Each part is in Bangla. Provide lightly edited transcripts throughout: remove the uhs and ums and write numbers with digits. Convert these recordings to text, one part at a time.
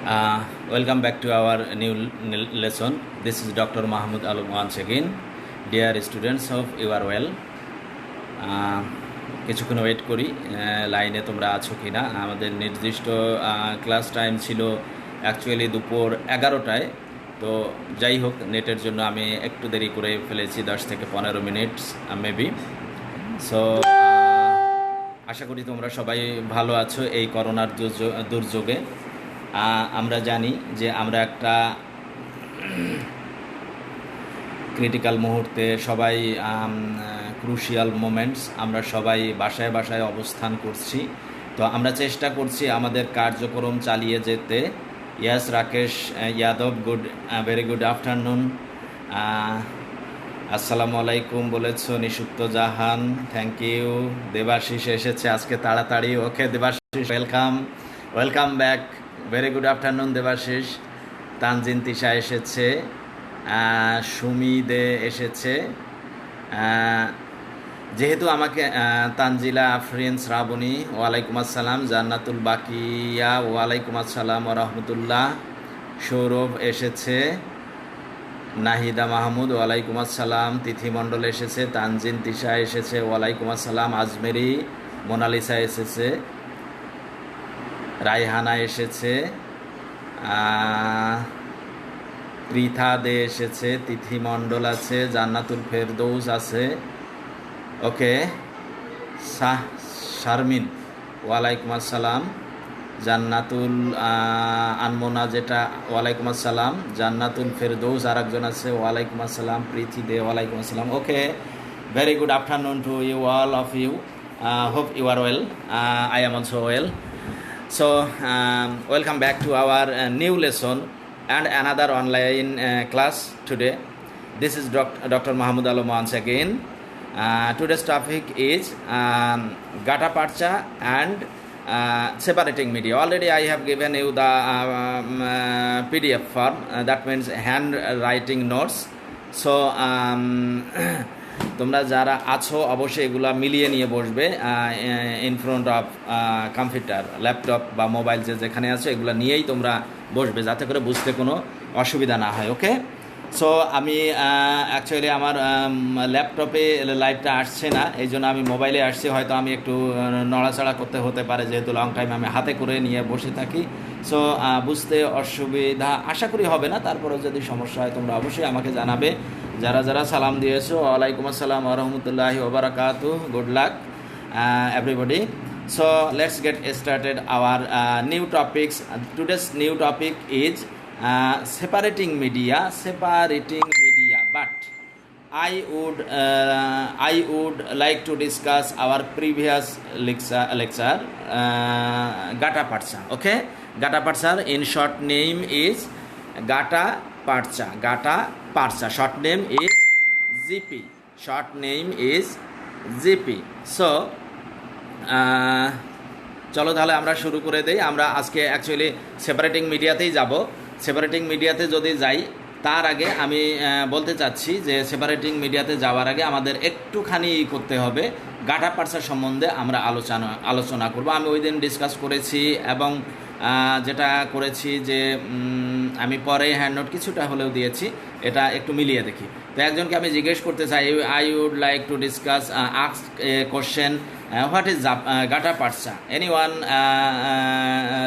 Welcome back to our new lesson. This is Dr. Mahmoud Alam once again. Dear students, hope you are well. কিছুক্ষণ ওয়েট করি লাইনে তোমরা আছো কি না। আমাদের নির্দিষ্ট ক্লাস টাইম ছিল অ্যাকচুয়ালি দুপুর 11টায়। তো যাই হোক, নেটের জন্য আমি একটু দেরি করে ফেলেছি, 10 থেকে 15 মিনিট মেবি। সো আশা করি তোমরা সবাই ভালো আছো এই করোনার দুর্যোগে। আমরা জানি যে আমরা একটা ক্রিটিক্যাল মুহূর্তে সবাই, ক্রুশিয়াল মোমেন্টস, আমরা সবাই বাসায় বাসায় অবস্থান করছি। তো আমরা চেষ্টা করছি আমাদের কার্যক্রম চালিয়ে যেতে। Yes Rakesh Yadav, very good afternoon. আসসালামু আলাইকুম বলেছো নিশুক্ত জাহান, থ্যাংক ইউ। দেবাশিস এসেছে আজকে তাড়াতাড়ি। Okay Debashis, welcome back. Very good afternoon Debashis. Tanjin Tisha এসেছে, সুমি দে এসেছে। যেহেতু আমাকে তানজিলা আফরিন শ্রাবণী, ওয়ালাইকুম আসসালাম। জান্নাতুল বাকিয়া, ওয়ালাইকুম আসসালাম ও রহমতুল্লাহ। সৌরভ এসেছে। নাহিদা মাহমুদ, ওয়ালাইকুম আসসালাম। তিথি মণ্ডল এসেছে। তানজিন তিশা এসেছে, ওয়ালাইকুম আসসালাম। আজমেরি, মোনালিসা এসেছে। রায়হানা এসেছে। পৃথা দে এসেছে। তিথি মণ্ডল আছে। জান্নাতুল ফেরদৌস আছে। ওকে, শারমিন, ওয়ালাইকুম আসসালাম। জান্নাতুল আনমোনা, যেটা ওয়ালাইকুম আসসালাম। জান্নাতুল ফেরদৌস আর একজন আছে, ওয়ালাইকুম আসসালাম। প্রীতি দে, ওয়ালাইকুম আসসালাম। Okay, very good afternoon to you all of you. Hope you are well. I am also well. So welcome back to our new lesson and another online class today. This is Dr. Mahmoud Alam once again. Today's topic is Gata Parcha and separating media. Already I have given you the PDF form, that means handwriting notes. So তোমরা যারা আছো অবশ্যই এগুলা মিলিয়ে নিয়ে বসবে in front of computer, laptop বা মোবাইল যেখানে আছে এগুলো নিয়েই তোমরা বসবে, যাতে করে বুঝতে কোনো অসুবিধা না হয়। ওকে, সো আমি অ্যাকচুয়ালি আমার ল্যাপটপে লাইভটা আসছে না, এই জন্য আমি মোবাইলে আসছি। হয়তো আমি একটু নড়াচড়া করতে হতে পারে, যেহেতু লং টাইম আমি হাতে করে নিয়ে বসে থাকি। সো বুঝতে অসুবিধা আশা করি হবে না। তারপরেও যদি সমস্যা হয় তোমরা অবশ্যই আমাকে জানাবে। যারা যারা সালাম দিয়েছো, ওয়ালাইকুম আসসালাম ওয়া রাহমাতুল্লাহি ওয়া বারাকাতুহু। Good luck everybody. So let's get started our new topics. Today's new topic is separating media. But I would like to discuss our previous lecture, Gata Parcha. Okay, Gata Parcha in short name is Gata Parcha. Short name is GP. So চলো তাহলে আমরা শুরু করে দেই। আমরা আজকে অ্যাকচুয়ালি সেপারেটিং মিডিয়াতেই যাব। সেপারেটিং মিডিয়াতে যদি যাই, তার আগে আমি বলতে চাচ্ছি যে সেপারেটিং মিডিয়াতে যাওয়ার আগে আমাদের একটুখানি করতে হবে, গাটা পার্সা সম্বন্ধে আমরা আলোচনা করব। আমি ওই দিন ডিসকাস করেছি এবং যেটা করেছি যে আমি পরে হ্যান্ড নোট কিছুটা হলেও দিয়েছি, এটা একটু মিলিয়ে দেখি। তো একজনকে আমি জিজ্ঞেস করতে চাই, I would like to discuss ask a question, what is gutta percha? Anyone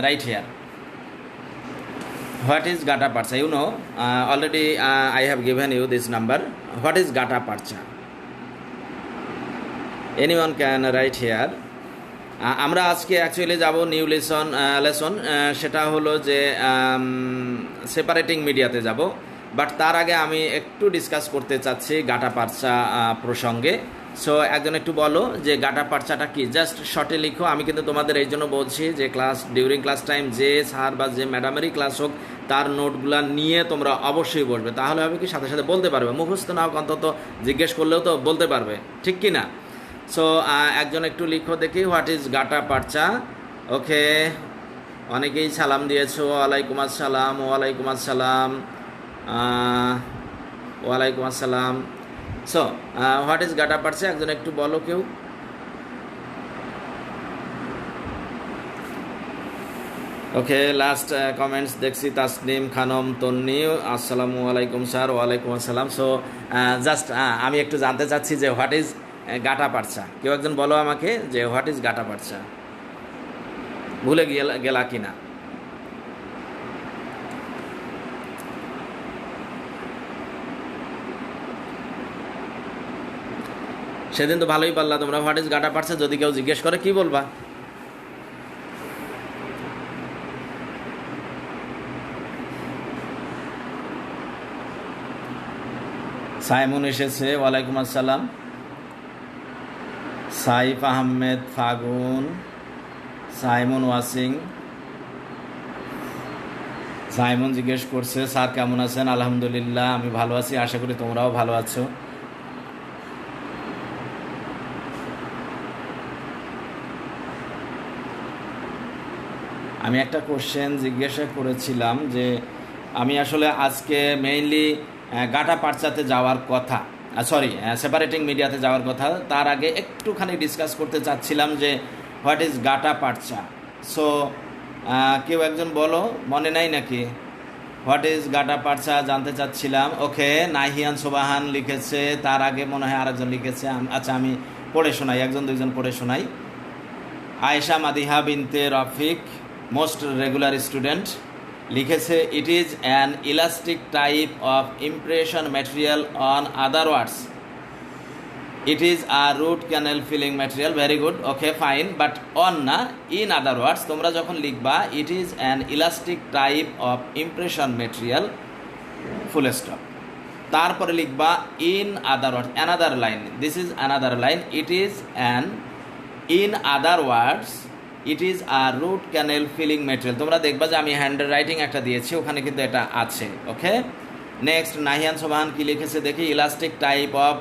right here? What is Gata Parcha? You know, already I have given you this number. What is Gata Parcha? Anyone can write here. আমরা আজকে অ্যাকচুয়ালি যাব নিউ লেসন, সেটা হলো যে সেপারেটিং মিডিয়াতে যাব। বাট তার আগে আমি একটু ডিসকাস করতে চাচ্ছি গাটা পার্চা প্রসঙ্গে। সো একজন একটু বলো যে গাটা পার্চাটা কি, জাস্ট শর্টে লিখো। আমি কিন্তু তোমাদের এই জন্য বলছি যে ডিউরিং ক্লাস টাইম যে স্যার বা যে ম্যাডামেরই ক্লাস হোক, তার নোটগুলো নিয়ে তোমরা অবশ্যই বসবে। তাহলে হবে কি, সাথে সাথে বলতে পারবে, মুখস্থ না হোক অন্তত জিজ্ঞেস করলেও তো বলতে পারবে, ঠিক কি না? সো একজন একটু লিখো দেখি, হোয়াট ইজ গাটা পার্চা? ওকে, অনেকেই সালাম দিয়েছো। ওয়ালাইকুম আসসালাম, ওয়ালাইকুম আসসালাম, ওয়ালাইকুম আসসালাম। সো হোয়াট ইজ গাটা পার্চা, একজন একটু বলো কেউ। ওকে, লাস্ট কমেন্টস দেখছি তাসনিম খানম তন্নি, আসসালামু আলাইকুম স্যার। ওয়ালাইকুম আসসালাম। সো জাস্ট আমি একটু জানতে চাচ্ছি যে হোয়াট ইজ গাটা পারচা। কেউ একজন বলো আমাকে যে হোয়াট ইজ গাটা পারচা, ভুলে গেলা কিনা। সেদিন তো ভালোই পারলা তোমরা, হোয়াট ইজ গাটা পারচা যদি কেউ জিজ্ঞেস করে কি বলবা? সাইমন এসেছে, ওয়ালাইকুম আসসালাম। সাইফ আহমেদ ফাগুন, সাইমন ওয়াসিং। সাইমন জিজ্ঞেস করছে স্যার কেমন আছেন? আলহামদুলিল্লাহ আমি ভালো আছি, আশা করি তোমরাও ভালো আছো। আমি একটা কোশ্চেন জিজ্ঞাসা করেছিলাম যে আমি আসলে আজকে মেইনলি গাটা পারচাতে যাওয়ার কথা, সরি সেপারেটিং মিডিয়াতে যাওয়ার কথা। তার আগে একটুখানি ডিসকাস করতে চাচ্ছিলাম যে হোয়াট ইজ গাটা পারচা। সো কেউ একজন বলো, মনে নাই নাকি? হোয়াট ইজ গাটা পারচা জানতে চাচ্ছিলাম। ওকে, নাহিয়ান সোবাহান লিখেছে, তার আগে মনে হয় আরেকজন লিখেছে। আচ্ছা আমি পড়ে শোনাই, একজন দুইজন পড়ে শোনাই। আয়েশা মাদিহা বিনতে রফিক, মোস্ট রেগুলার স্টুডেন্ট, লিখেছে it is an elastic type of impression material on other words. It is a root canal filling material. Very good, okay fine, but on না, ইন আদার ওয়ার্ডস। তোমরা যখন লিখবা it is an elastic type of impression material, full stop, তারপরে লিখবা in other words, another line, this is another line, it is an in other words it is a root canal filling material. তোমরা দেখবা যে আমি হ্যান্ড রাইটিং একটা দিয়েছি, ওখানে কিন্তু এটা আছে। ওকে, নেক্সট নাহিয়ান সোবাহান কি লিখেছে দেখি। ইলাস্টিক টাইপ অফ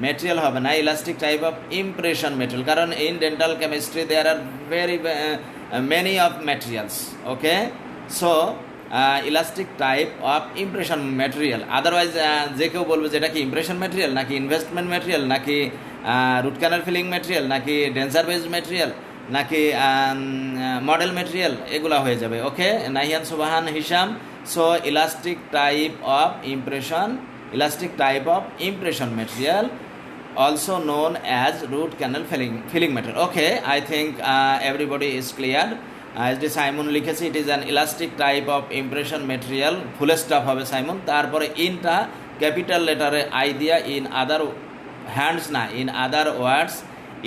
ম্যাটেরিয়াল হবে না, elastic type of impression material, কারণ in dental chemistry there are very many of materials. Okay, so elastic type of impression material. Otherwise যে কেউ বলবে যে এটা কি ইমপ্রেশন ম্যাটেরিয়াল নাকি ইনভেস্টমেন্ট ম্যাটেরিয়াল নাকি রুট ক্যানাল ফিলিং ম্যাটেরিয়াল নাকি ডেন্সার বেজ ম্যাটেরিয়াল নাকি মডেল ম্যাটেরিয়াল, এগুলা হয়ে যাবে। Okay, Nahiyan Subahan Hisam. So elastic type of impression material also known as root canal filling material. Okay, I think everybody is clear. SD Simon লিখেছে it is an elastic type of impression material, full stop হবে সাইমন। তারপরে ইনটা ক্যাপিটাল লেটারে আই দিয়া, ইন আদার হ্যান্ডস না, in other words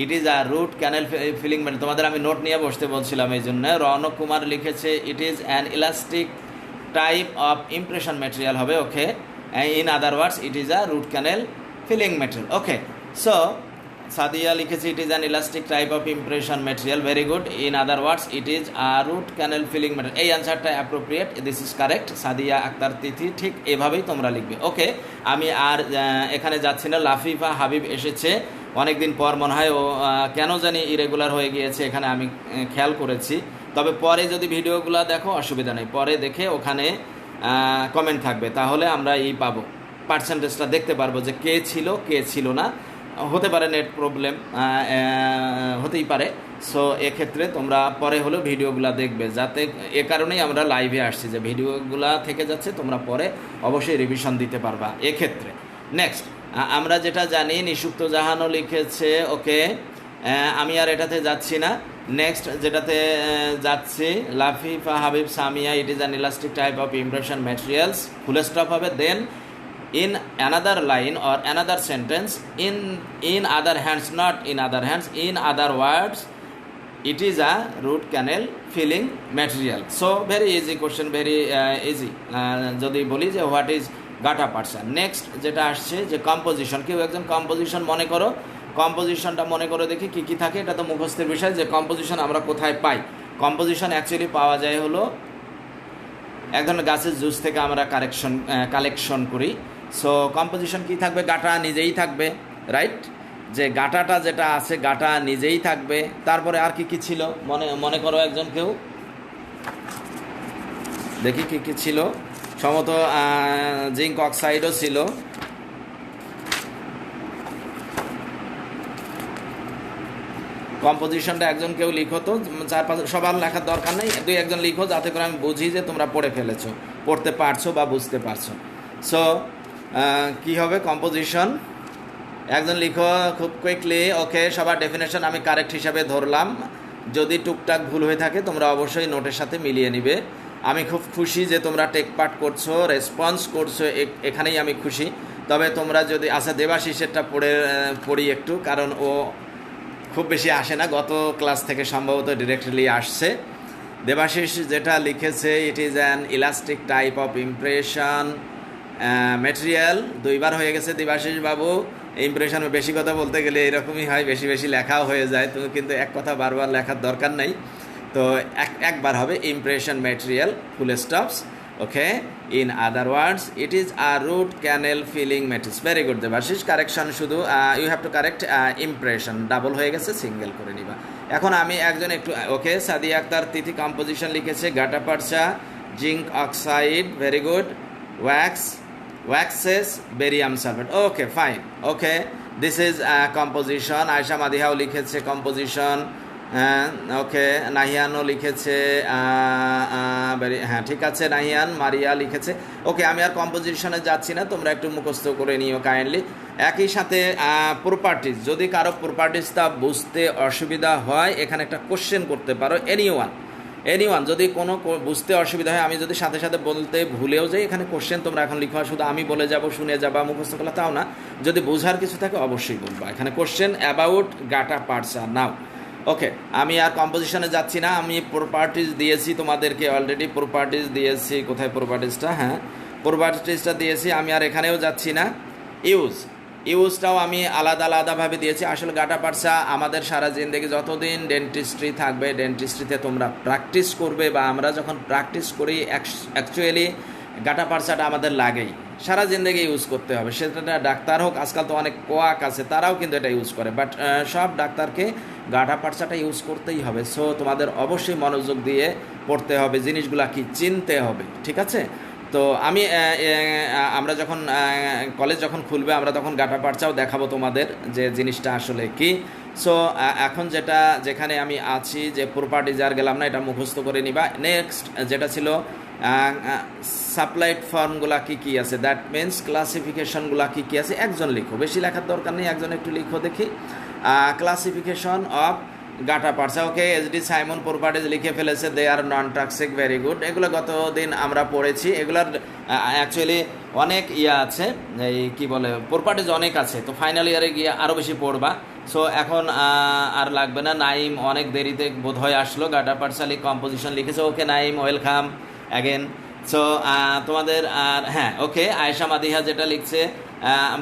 it is a root canal filling material. তোমাদের আমি নোট নিয়ে বসতে বলছিলাম এই জন্য। রৌনক কুমার লিখেছে it is an elastic type of impression material হবে। Okay, in other words it is a root canal filling material. Okay, so Sadia লিখেছে it is an elastic type of impression material. Very good, in other words it is a root canal filling material. এই অ্যান্সারটা appropriate, this is correct. Sadia Akter Tithi, ঠিক এভাবেই তোমরা লিখবে। ওকে, আমি আর এখানে যাচ্ছি না। লাফিফা হাবিব এসেছে অনেকদিন পর, মনে হয় ও কেন জানি ইরেগুলার হয়ে গিয়েছে, এখানে আমি খেয়াল করেছি। তবে পরে যদি ভিডিওগুলো দেখো অসুবিধা নেই, পরে দেখে ওখানে কমেন্ট থাকবে, তাহলে আমরা এই পাবো, পার্সেন্টেজটা দেখতে পারবো যে কে ছিল না। হতে পারে নেট প্রবলেম, হতেই পারে। সো এক্ষেত্রে তোমরা পরে হলেও ভিডিওগুলো দেখবে, যাতে এ কারণেই আমরা লাইভে আসছি যে ভিডিওগুলা থেকে যাচ্ছে, তোমরা পরে অবশ্যই রিভিশন দিতে পারবা এক্ষেত্রে। নেক্সট আমরা যেটা জানি, নিষুপ্ত জাহানও লিখেছে। ওকে, আমি আর এটাতে যাচ্ছি না। নেক্সট যেটাতে যাচ্ছি, Lafifa Habib Samia, it is an elastic type of impression materials, full stop হবে। Then in another line or another sentence, in other hands, not in other hands, in other words it is a root canal filling material. So very easy question, very easy. যদি বলি যে হোয়াট ইজ গাটা পারচা। নেক্সট যেটা আসছে যে কম্পোজিশন, কেউ একজন কম্পোজিশন মনে করো, কম্পোজিশনটা মনে করে দেখি কি কি থাকে। এটা তো মুখস্থের বিষয় যে কম্পোজিশন আমরা কোথায় পাই। কম্পোজিশন অ্যাকচুয়ালি পাওয়া যায় হলো এক ধরনের গাছের জুস থেকে আমরা কালেকশন করি। সো কম্পোজিশন কি থাকবে, গাটা নিজেই থাকবে, রাইট? যে গাটাটা যেটা আছে গাটা নিজেই থাকবে। তারপরে আর কি কি ছিল মনে করো একজন কেউ, দেখি কি কি ছিল। সম্ভবত জিঙ্ক অক্সাইডও ছিল। কম্পোজিশনটা একজন কেউ লিখো তো, 4-5 সবার লেখার দরকার নেই, 2-1 লিখো যাতে করে আমি বুঝি যে তোমরা পড়ে ফেলেছো, পড়তে পারছো বা বুঝতে পারছো। সো কী হবে কম্পোজিশন, একজন লিখো খুব কুইকলি। ওকে, সবার ডেফিনেশন আমি কারেক্ট হিসাবে ধরলাম, যদি টুকটাক ভুল হয়ে থাকে তোমরা অবশ্যই নোটের সাথে মিলিয়ে নিবে। আমি খুব খুশি যে তোমরা টেক পার্ট করছো, রেসপন্স করছো, এখানেই আমি খুশি। তবে তোমরা যদি আচ্ছা দেবাশিসেরটা পড়ি একটু, কারণ ও খুব বেশি আসে না, গত ক্লাস থেকে সম্ভবত ডিরেক্টলি আসছে। দেবাশিস যেটা লিখেছে, it is an elastic type of impression material. 2বার হয়ে গেছে দেবাশিস বাবু, ইমপ্রেশন বেশি কথা বলতে গেলে এরকমই হয়, বেশি বেশি লেখাও হয়ে যায়, তুমি কিন্তু এক কথা বারবার লেখার দরকার নেই, তো একবার হবে impression material full stops. Okay, in other words it is a root canal filling matrix. Very good Debashis, correction শুধু you have to correct impression, double হয়ে গেছে, সিঙ্গেল করে নিবা। এখন আমি একজন একটু ওকে, সাদিয়া আক্তার তিথি কম্পোজিশন লিখেছে, gutta percha, zinc oxide, very good, waxes, barium sulfate. Okay, fine. Okay, this is composition. Ayesha মাদিহাও লিখেছে কম্পোজিশন। ওকে, নাহিয়ানও লিখেছে, হ্যাঁ ঠিক আছে, নাহিয়ান মারিয়া লিখেছে। ওকে, আমি আর কম্পোজিশনে যাচ্ছি না, তোমরা একটু মুখস্থ করে নিও কাইন্ডলি। একই সাথে প্রপার্টিজ, যদি কারো প্রপার্টিজটা বুঝতে অসুবিধা হয় এখানে একটা কোশ্চেন করতে পারো, এনিওয়ান যদি কোনো বুঝতে অসুবিধা হয়, আমি যদি সাথে সাথে বলতে ভুলেও যাই, এখানে কোশ্চেন তোমরা এখন লিখো, শুধু আমি বলে যাব, শুনে যাবা, মুখস্থ করলে তাও না, যদি বোঝার কিছু থাকে অবশ্যই বলবা। এখানে কোশ্চেন অ্যাবাউট গাটা পারচা নাও। ওকে, আমি আর কম্পোজিশনে যাচ্ছি না, আমি প্রপার্টিজ দিয়েছি তোমাদেরকে অলরেডি, প্রপার্টিজ দিয়েছি, কোথায় প্রপার্টিজটা, হ্যাঁ প্রপার্টিজটা দিয়েছি, আমি আর এখানেও যাচ্ছি না। ইউজটাও আমি আলাদাভাবে দিয়েছি। আসলে গাটা পারচা আমাদের সারা জিন্দেগি যতদিন ডেন্টিস্ট্রি থাকবে, ডেন্টিস্ট্রিতে তোমরা প্র্যাকটিস করবে, বা আমরা যখন প্র্যাকটিস করি অ্যাকচুয়ালি গাটা পারচাটা আমাদের লাগেই, সারা জিন্দেগি ইউজ করতে হবে। সেটা ডাক্তার হোক, আজকাল তো অনেক কোয়াক আছে তারাও কিন্তু এটা ইউজ করে, বাট সব ডাক্তারকে গাটা পারচাটা ইউজ করতেই হবে। সো তোমাদের অবশ্যই মনোযোগ দিয়ে পড়তে হবে, জিনিসগুলা কি চিনতে হবে, ঠিক আছে? তো আমরা যখন কলেজ যখন খুলবে, আমরা তখন গাটা পারচাও দেখাবো তোমাদের যে জিনিসটা আসলে কি। সো এখন যেখানে আমি আছি, যে প্রপার্টিজ আর গেলাম না, এটা মুখস্থ করে নিবা। নেক্সট যেটা ছিল সাপ্লাইড ফর্মগুলা কী আছে, দ্যাট মিনস ক্লাসিফিকেশনগুলা কী আছে, একজন লিখো, বেশি লেখার দরকার নেই, একজন একটু লিখো দেখি। ক্লাসিফিকেশন অফ গাটা পারচা। ওকে, এসডি সাইমন প্রপার্টিজ লিখে ফেলেছে, দে আর নন টক্সিক, ভেরি গুড। এগুলো গত দিন আমরা পড়েছি, এগুলোর অ্যাকচুয়ালি অনেক আছে, এই কী বলে প্রপার্টিজ অনেক আছে, তো ফাইনাল ইয়ারে গিয়ে আরও বেশি পড়বা। সো এখন আর লাগবে না। নাইম অনেক দেরিতে বোধহয় আসলো, গাটা পারচালি কম্পোজিশন লিখেছে। ওকে নাইম, ওয়েলকাম অ্যাগেন। সো তোমাদের আর হ্যাঁ, ওকে আয়েশা মাদিহা যেটা লিখছে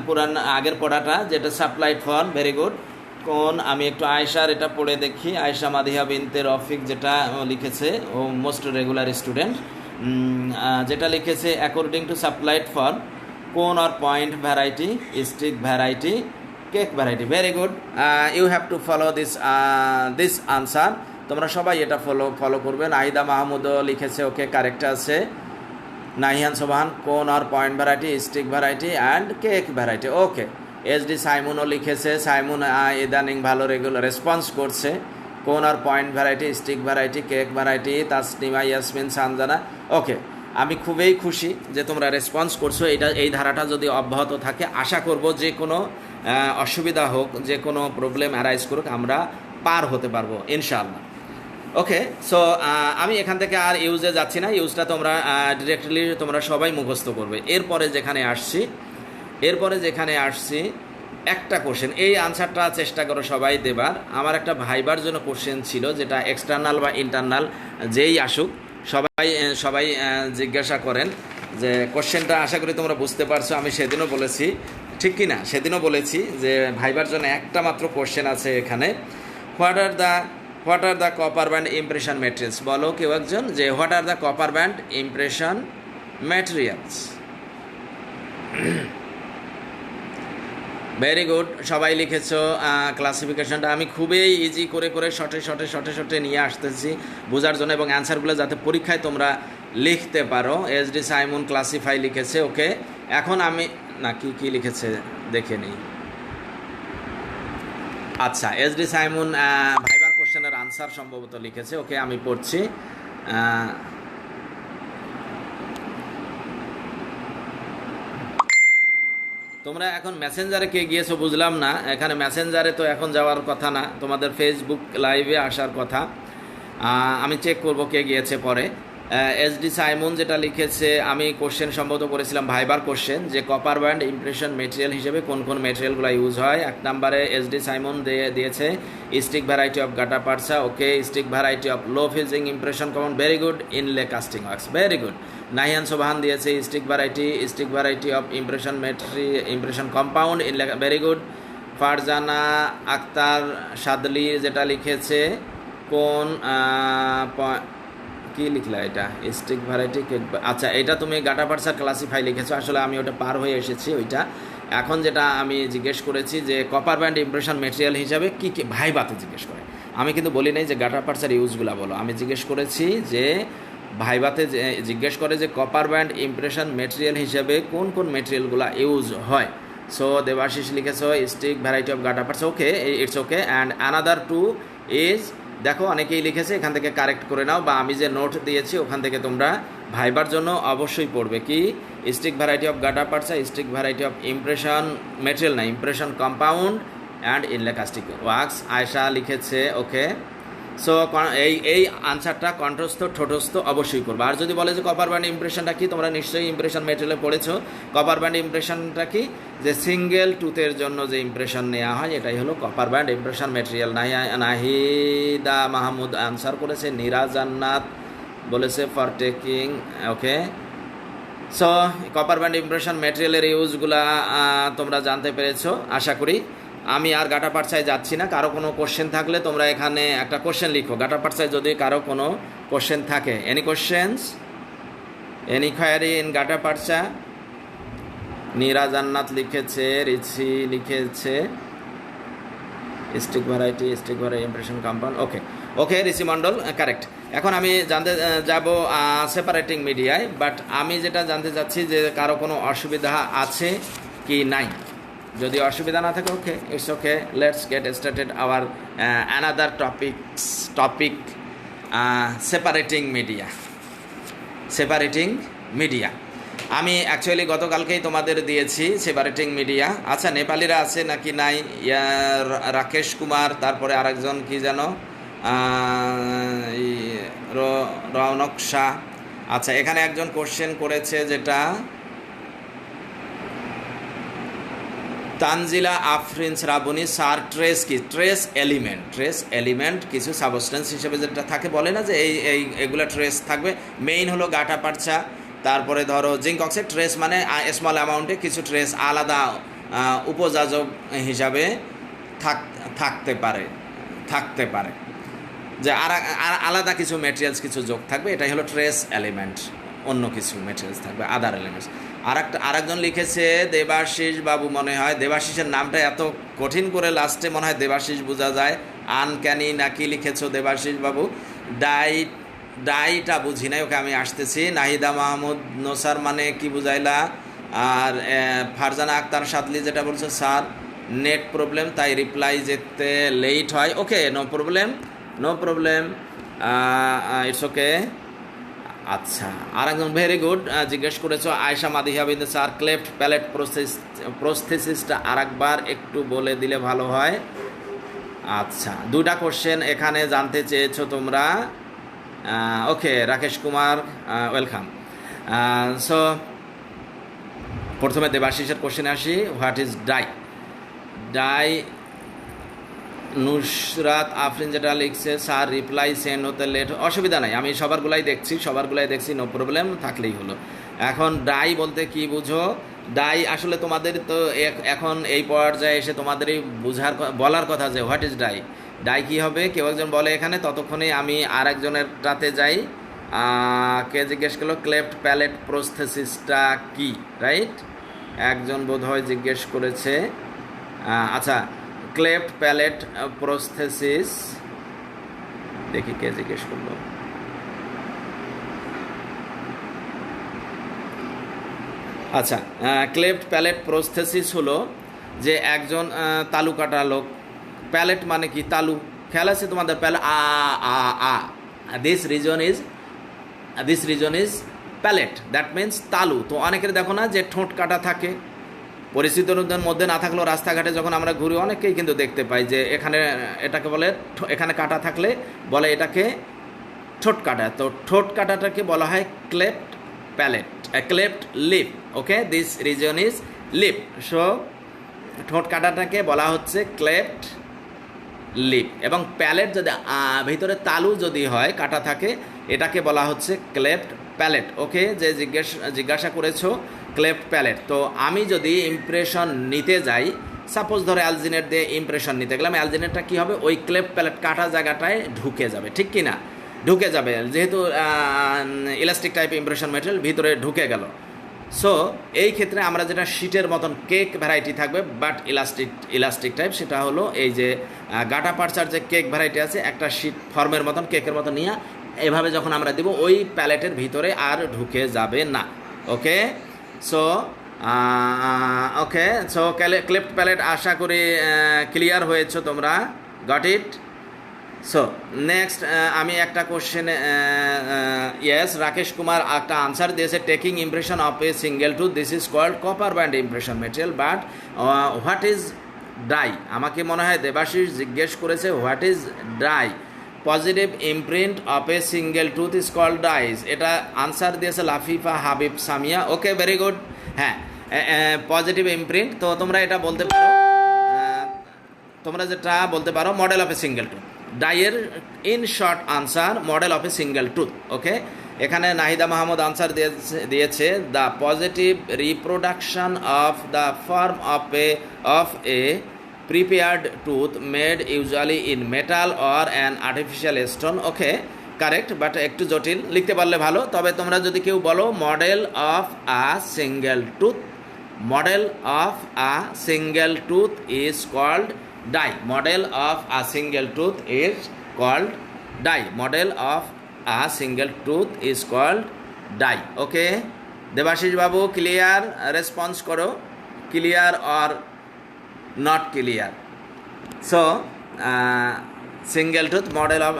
পুরান আগের পড়াটা, যেটা সাপ্লাইড ফর্ম, ভেরি গুড। আমি একটু আয়েশার এটা পড়ে দেখি। আয়েশা মাদিহা বিনতে রফিক যেটা লিখেছে, ও মোস্ট রেগুলার স্টুডেন্ট, যেটা লিখেছে according to supplied form, cone or point variety, stick variety, cake variety. Very good, you have to follow this answer. তোমরা সবাই এটা ফলো করবে। নাহিদা মাহমুদও লিখেছে, ওকে কারেক্ট আছে। নাহিয়ান সোবাহান, কোন আর point variety, stick variety and cake variety. Okay, SD সাইমনও লিখেছে, সাইমন ইদানিং ভালো রেগুলার রেসপন্স করছে। কোন আর point variety, stick variety, cake variety. Tasnima Yasmin, Sanjana. Okay, আমি খুবই খুশি যে তোমরা রেসপন্স করছো। এই ধারাটা যদি অব্যাহত থাকে, আশা করব যে কোনো অসুবিধা হোক, যে কোনো প্রবলেম অ্যারাইজ করুক, আমরা পার হতে পারবো ইনশাআল্লাহ। ওকে, সো আমি এখান থেকে আর ইউজে যাচ্ছি না, ইউজটা তোমরা ডিরেক্টলি তোমরা সবাই মুখস্থ করবে। এরপরে যেখানে আসছি একটা কোশ্চেন, এই আনসারটা চেষ্টা করো সবাই দেবার। আমার একটা ভাইবার জন্য কোশ্চেন ছিল, যেটা এক্সটার্নাল বা ইন্টারনাল যেই আসুক সবাই জিজ্ঞাসা করেন, যে কোশ্চেনটা আশা করি তোমরা বুঝতে পারছো। আমি সেদিনও বলেছি, ঠিক কি না, সেদিনও বলেছি যে ভাইবার জন্য একটা মাত্র কোশ্চেন আছে এখানে। What are the copper band impression materials. বলো কেউ একজন যে what are the copper band impression materials. Very good, সবাই লিখেছো ক্লাসিফিকেশনটা। আমি খুবই ইজি করে শর্টে নিয়ে আসতেছি বোঝার জন্য, এবং অ্যান্সারগুলো যাতে পরীক্ষায় তোমরা লিখতে পারো। এসডি সাইমন ক্লাসিফাই লিখেছে। ওকে, এখন আমি কি লিখেছে দেখে নিই। আচ্ছা, এসডি সাইমন ভাইবার কোশ্চেনের আনসার সম্ভবত লিখেছে। ওকে, আমি পড়ছি। তোমরা এখন মেসেঞ্জারে কে গিয়েছো বুঝলাম না। এখানে মেসেঞ্জারে তো এখন যাওয়ার কথা না, তোমাদের ফেসবুক লাইভে আসার কথা। আমি চেক করব কে গিয়েছে পরে। এসডি সাইমন যেটা লিখেছে, আমি কোশ্চেন সম্ভবত করেছিলাম ভাইবার কোশ্চেন, যে কপার ব্যান্ড ইমপ্রেশন মেটেরিয়াল হিসেবে কোন কোন মেটেরিয়ালগুলো ইউজ হয়। এক নম্বরে এসডি সাইমন দিয়েছে stick variety of gutta percha. Okay, stick variety of low fusing impression common, very good. Inlay casting works, very good. Nahiyan Sobahan দিয়েছে stick variety of impression compound, inlay, very good. Farzana Akter Sadli যেটা লিখেছে, কোন কি লিখলা এটা, স্টিক ভ্যারাইটি কেক। আচ্ছা, এটা তুমি গাটা পার্সার ক্লাসিফাই লিখেছো, আসলে আমি ওটা পার হয়ে এসেছি ওইটা। এখন যেটা আমি জিজ্ঞেস করেছি যে কপার ব্যান্ড ইমপ্রেশন মেটেরিয়াল হিসাবে কী কী ভাইবাতে জিজ্ঞেস করে, আমি কিন্তু বলি নাই যে গাটা পার্সার ইউজগুলো বলো। আমি জিজ্ঞেস করেছি যে ভাইবাতে জিজ্ঞেস করে যে কপার ব্যান্ড ইমপ্রেশন মেটেরিয়াল হিসাবে কোন কোন মেটেরিয়ালগুলো ইউজ হয়। সো দেবাশিস লিখেছ stick variety of gutta percha. Okay, it's okay. And another two is, দেখো অনেকেই লিখেছে, এখান থেকে কারেক্ট করে নাও, বা আমি যে নোট দিয়েছি ওখান থেকে তোমরা ভাইবার জন্য অবশ্যই পড়বে কি stick variety of gutta percha, stick variety of impression material না, impression compound and inlay casting works. Ayesha লিখেছে ওকে। সো এই আনসারটা কণ্ঠস্থ ঠোঁটস্থ অবশ্যই করবে। আর যদি বলে যে কপার ব্যান্ড ইমপ্রেশনটা কি, তোমরা নিশ্চয়ই ইমপ্রেশন মেটেরিয়ালে পড়েছো। কপার ব্যান্ড ইমপ্রেশনটা কি, যে সিঙ্গেল টুথের জন্য যে ইমপ্রেশন নেওয়া হয় এটাই হলো copper band impression material. Nahida Mahmud answer করেছে, নীরা জান্নাত বলেছে for taking. Okay, so copper band impression মেটেরিয়ালের ইউজগুলা তোমরা জানতে পেরেছো আশা করি। আমি আর গাটা পার্সায় যাচ্ছি না। কারো কোনো কোশ্চেন থাকলে তোমরা এখানে একটা কোশ্চেন লিখো গাটা পার্সায়, যদি কারো কোনো কোশ্চেন থাকে। Any questions, any query in gutta percha? Nira Jannat লিখেছে, রিচি লিখেছে stick variety impression compound. Okay okay, Richi Mondal correct. এখন আমি জানতে যাব সেপারেটিং মিডিয়ায়, বাট আমি যেটা জানতে চাচ্ছি যে কারো কোনো অসুবিধা আছে কি নাই। যদি অসুবিধা না থাকে, okay, it's okay, let's get started our another topic separating media. আমি অ্যাকচুয়ালি গতকালকেই তোমাদের দিয়েছি সেপারেটিং মিডিয়া। আচ্ছা, নেপালিরা আছে নাকি নাই? রাকেশ কুমার, তারপরে আরেকজন কি যেন রৌনক শাহ। আচ্ছা, এখানে একজন কোশ্চেন করেছে যেটা তানজিলা আফরিন শ্রাবণী, স্যার ট্রেস কি? ট্রেস এলিমেন্ট কিছু সাবস্টেন্স হিসেবে যেটা থাকে, বলে না যে এইগুলো ট্রেস থাকবে। মেইন হলো গাটা পার্চা, তারপরে ধরো জিঙ্ক অক্সাইড। ট্রেস মানে স্মল অ্যামাউন্টে কিছু ট্রেস আলাদা উপযোজক হিসাবে থাকতে পারে, যে আলাদা কিছু ম্যাটেরিয়ালস কিছু যোগ থাকবে, এটাই হলো ট্রেস এলিমেন্ট। অন্য কিছু ম্যাটেরিয়ালস থাকবে, আদার এলিমেন্টস। আরেকজন লিখেছে দেবাশিস বাবু, মনে হয় দেবাশিসের নামটা এত কঠিন করে লাস্টে মনে হয় দেবাশিস বোঝা যায়। আনক্যানি নাকি লিখেছো দেবাশিস বাবু? ডাইটা বুঝি নাই, ওকে আমি আসতেছি। নাহিদা মাহমুদ নোসার মানে কি বুঝাইলা? আর ফারজানা আক্তার সাদলি যেটা বলছে, স্যার নেট প্রবলেম তাই রিপ্লাই যেতে লেট হয়। ওকে, নো প্রবলেম, ইটস ওকে। আচ্ছা, আর একজন ভেরি গুড জিজ্ঞেস করেছো আয়শা মাদিহা বিন্দু, স্যার ক্লেফট প্যালেট প্রস্থেসিসটা আরেকবার একটু বলে দিলে ভালো হয়। আচ্ছা, দুটা কোশ্চেন এখানে জানতে চেয়েছো তোমরা। ওকে, রাকেশ কুমার, ওয়েলকাম। সো প্রথমে দেবাশিসের কোশ্চেনে আসি, what is die? Nusrat Afrin যেটা লিখছে, স্যার রিপ্লাই সেন্ড হতে লেট। অসুবিধা নাই, আমি সবারগুলাই দেখছি, নো প্রবলেম, থাকলেই হলো। এখন ডাই বলতে কি বুঝো? ডাই আসলে তোমাদের তো এখন এই পর্যায়ে এসে তোমাদেরই বলার কথা যে হোয়াট ইজ ডাই কী হবে। কেউ একজন বলে এখানে, ততক্ষণে আমি আর একজনেরটাতে যাই। কে জিজ্ঞেস করলো ক্লেফট প্যালেট প্রস্থেসিসটা কি, রাইট? একজন বোধহয় জিজ্ঞেস করেছে। আচ্ছা, ক্লেফট প্যালেট প্রস্থেসিস, দেখি কে জিজ্ঞেস করলো। আচ্ছা, ক্লেফট প্যালেট প্রস্থেসিস হলো যে একজন তালুকাটা লোক প্যালেট মানে কি? তালু। খেয়াল আছে তোমাদের? Palate a a a this reason is palate, that means তালু। তো অনেকের দেখো না যে ঠোঁট কাটা থাকে, পরিচিতদের মধ্যে না থাকলেও রাস্তাঘাটে যখন আমরা ঘুরি অনেকেই কিন্তু দেখতে পাই যে এখানে এটাকে বলে, এখানে কাটা থাকলে বলে এটাকে ঠোঁট কাটা। তো ঠোঁট কাটাটাকে বলা হয় cleft palate, cleft lip. Okay, this reason is lip. So ঠোঁট কাটাটাকে বলা হচ্ছে ক্লেফট লিপ। এবং প্যালেট যদি ভিতরে তালু যদি হয়, কাটা থাকে, এটাকে বলা হচ্ছে ক্লেফট প্যালেট। ওকে, যে জিজ্ঞাসা করেছো ক্লেফট প্যালেট। তো আমি যদি ইমপ্রেশন নিতে যাই, সাপোজ ধরো অ্যালজিনেট দিয়ে ইমপ্রেশন নিতে গেলাম, অ্যালজিনেটটা কী হবে? ওই ক্লেফট প্যালেট কাটা জায়গাটায় ঢুকে যাবে, ঠিক কি না? ঢুকে যাবে, যেহেতু ইলাস্টিক টাইপ ইমপ্রেশন ম্যাটেরিয়াল ভিতরে ঢুকে গেল। সো এই ক্ষেত্রে আমরা যেটা শিটের মতন কেক ভ্যারাইটি থাকবে বাট ইলাস্টিক টাইপ, সেটা হলো এই যে গাটা পার্চার যে কেক ভ্যারাইটি আছে, একটা শিট ফর্মের মতন কেকের মতন নিয়ে এভাবে যখন আমরা দিব, ওই প্যালেটের ভিতরে আর ঢুকে যাবে না। ওকে, সো ক্লেফট প্যালেট আশা করি ক্লিয়ার হয়েছো তোমরা, গট ইট? সো নেক্সট আমি একটা কোশ্চেনে ইয়েস, রাকেশ কুমার একটা আনসার দিয়েছে, taking impression of a single tooth, this is called copper band impression material, but what is die? আমাকে মনে হয় দেবাশিস জিজ্ঞেস করেছে what is die. Positive imprint of a single tooth is called dies. এটা আনসার দিয়েছে Lafifa Habib Samia. Okay, very good. হ্যাঁ, পজিটিভ ইমপ্রিন্ট। তো তোমরা এটা বলতে পারো, তোমরা যেটা বলতে পারো model of a single tooth. ডাইয়ের in short answer model of a single tooth. Okay, এখানে নাহিদা মাহমুদ আনসার দিয়েছে the positive reproduction of the form of a prepared tooth made usually in metal or an artificial stone. Okay, correct, but একটু জটিল, লিখতে পারলে ভালো। তবে তোমরা যদি কেউ বলো model of a single tooth, model of a single tooth is called die. Model of a single tooth is called die. Model of a single tooth is called die. Okay, Debashis বাবু ক্লিয়ার? রেসপন্স করো, clear or not clear? So single tooth model of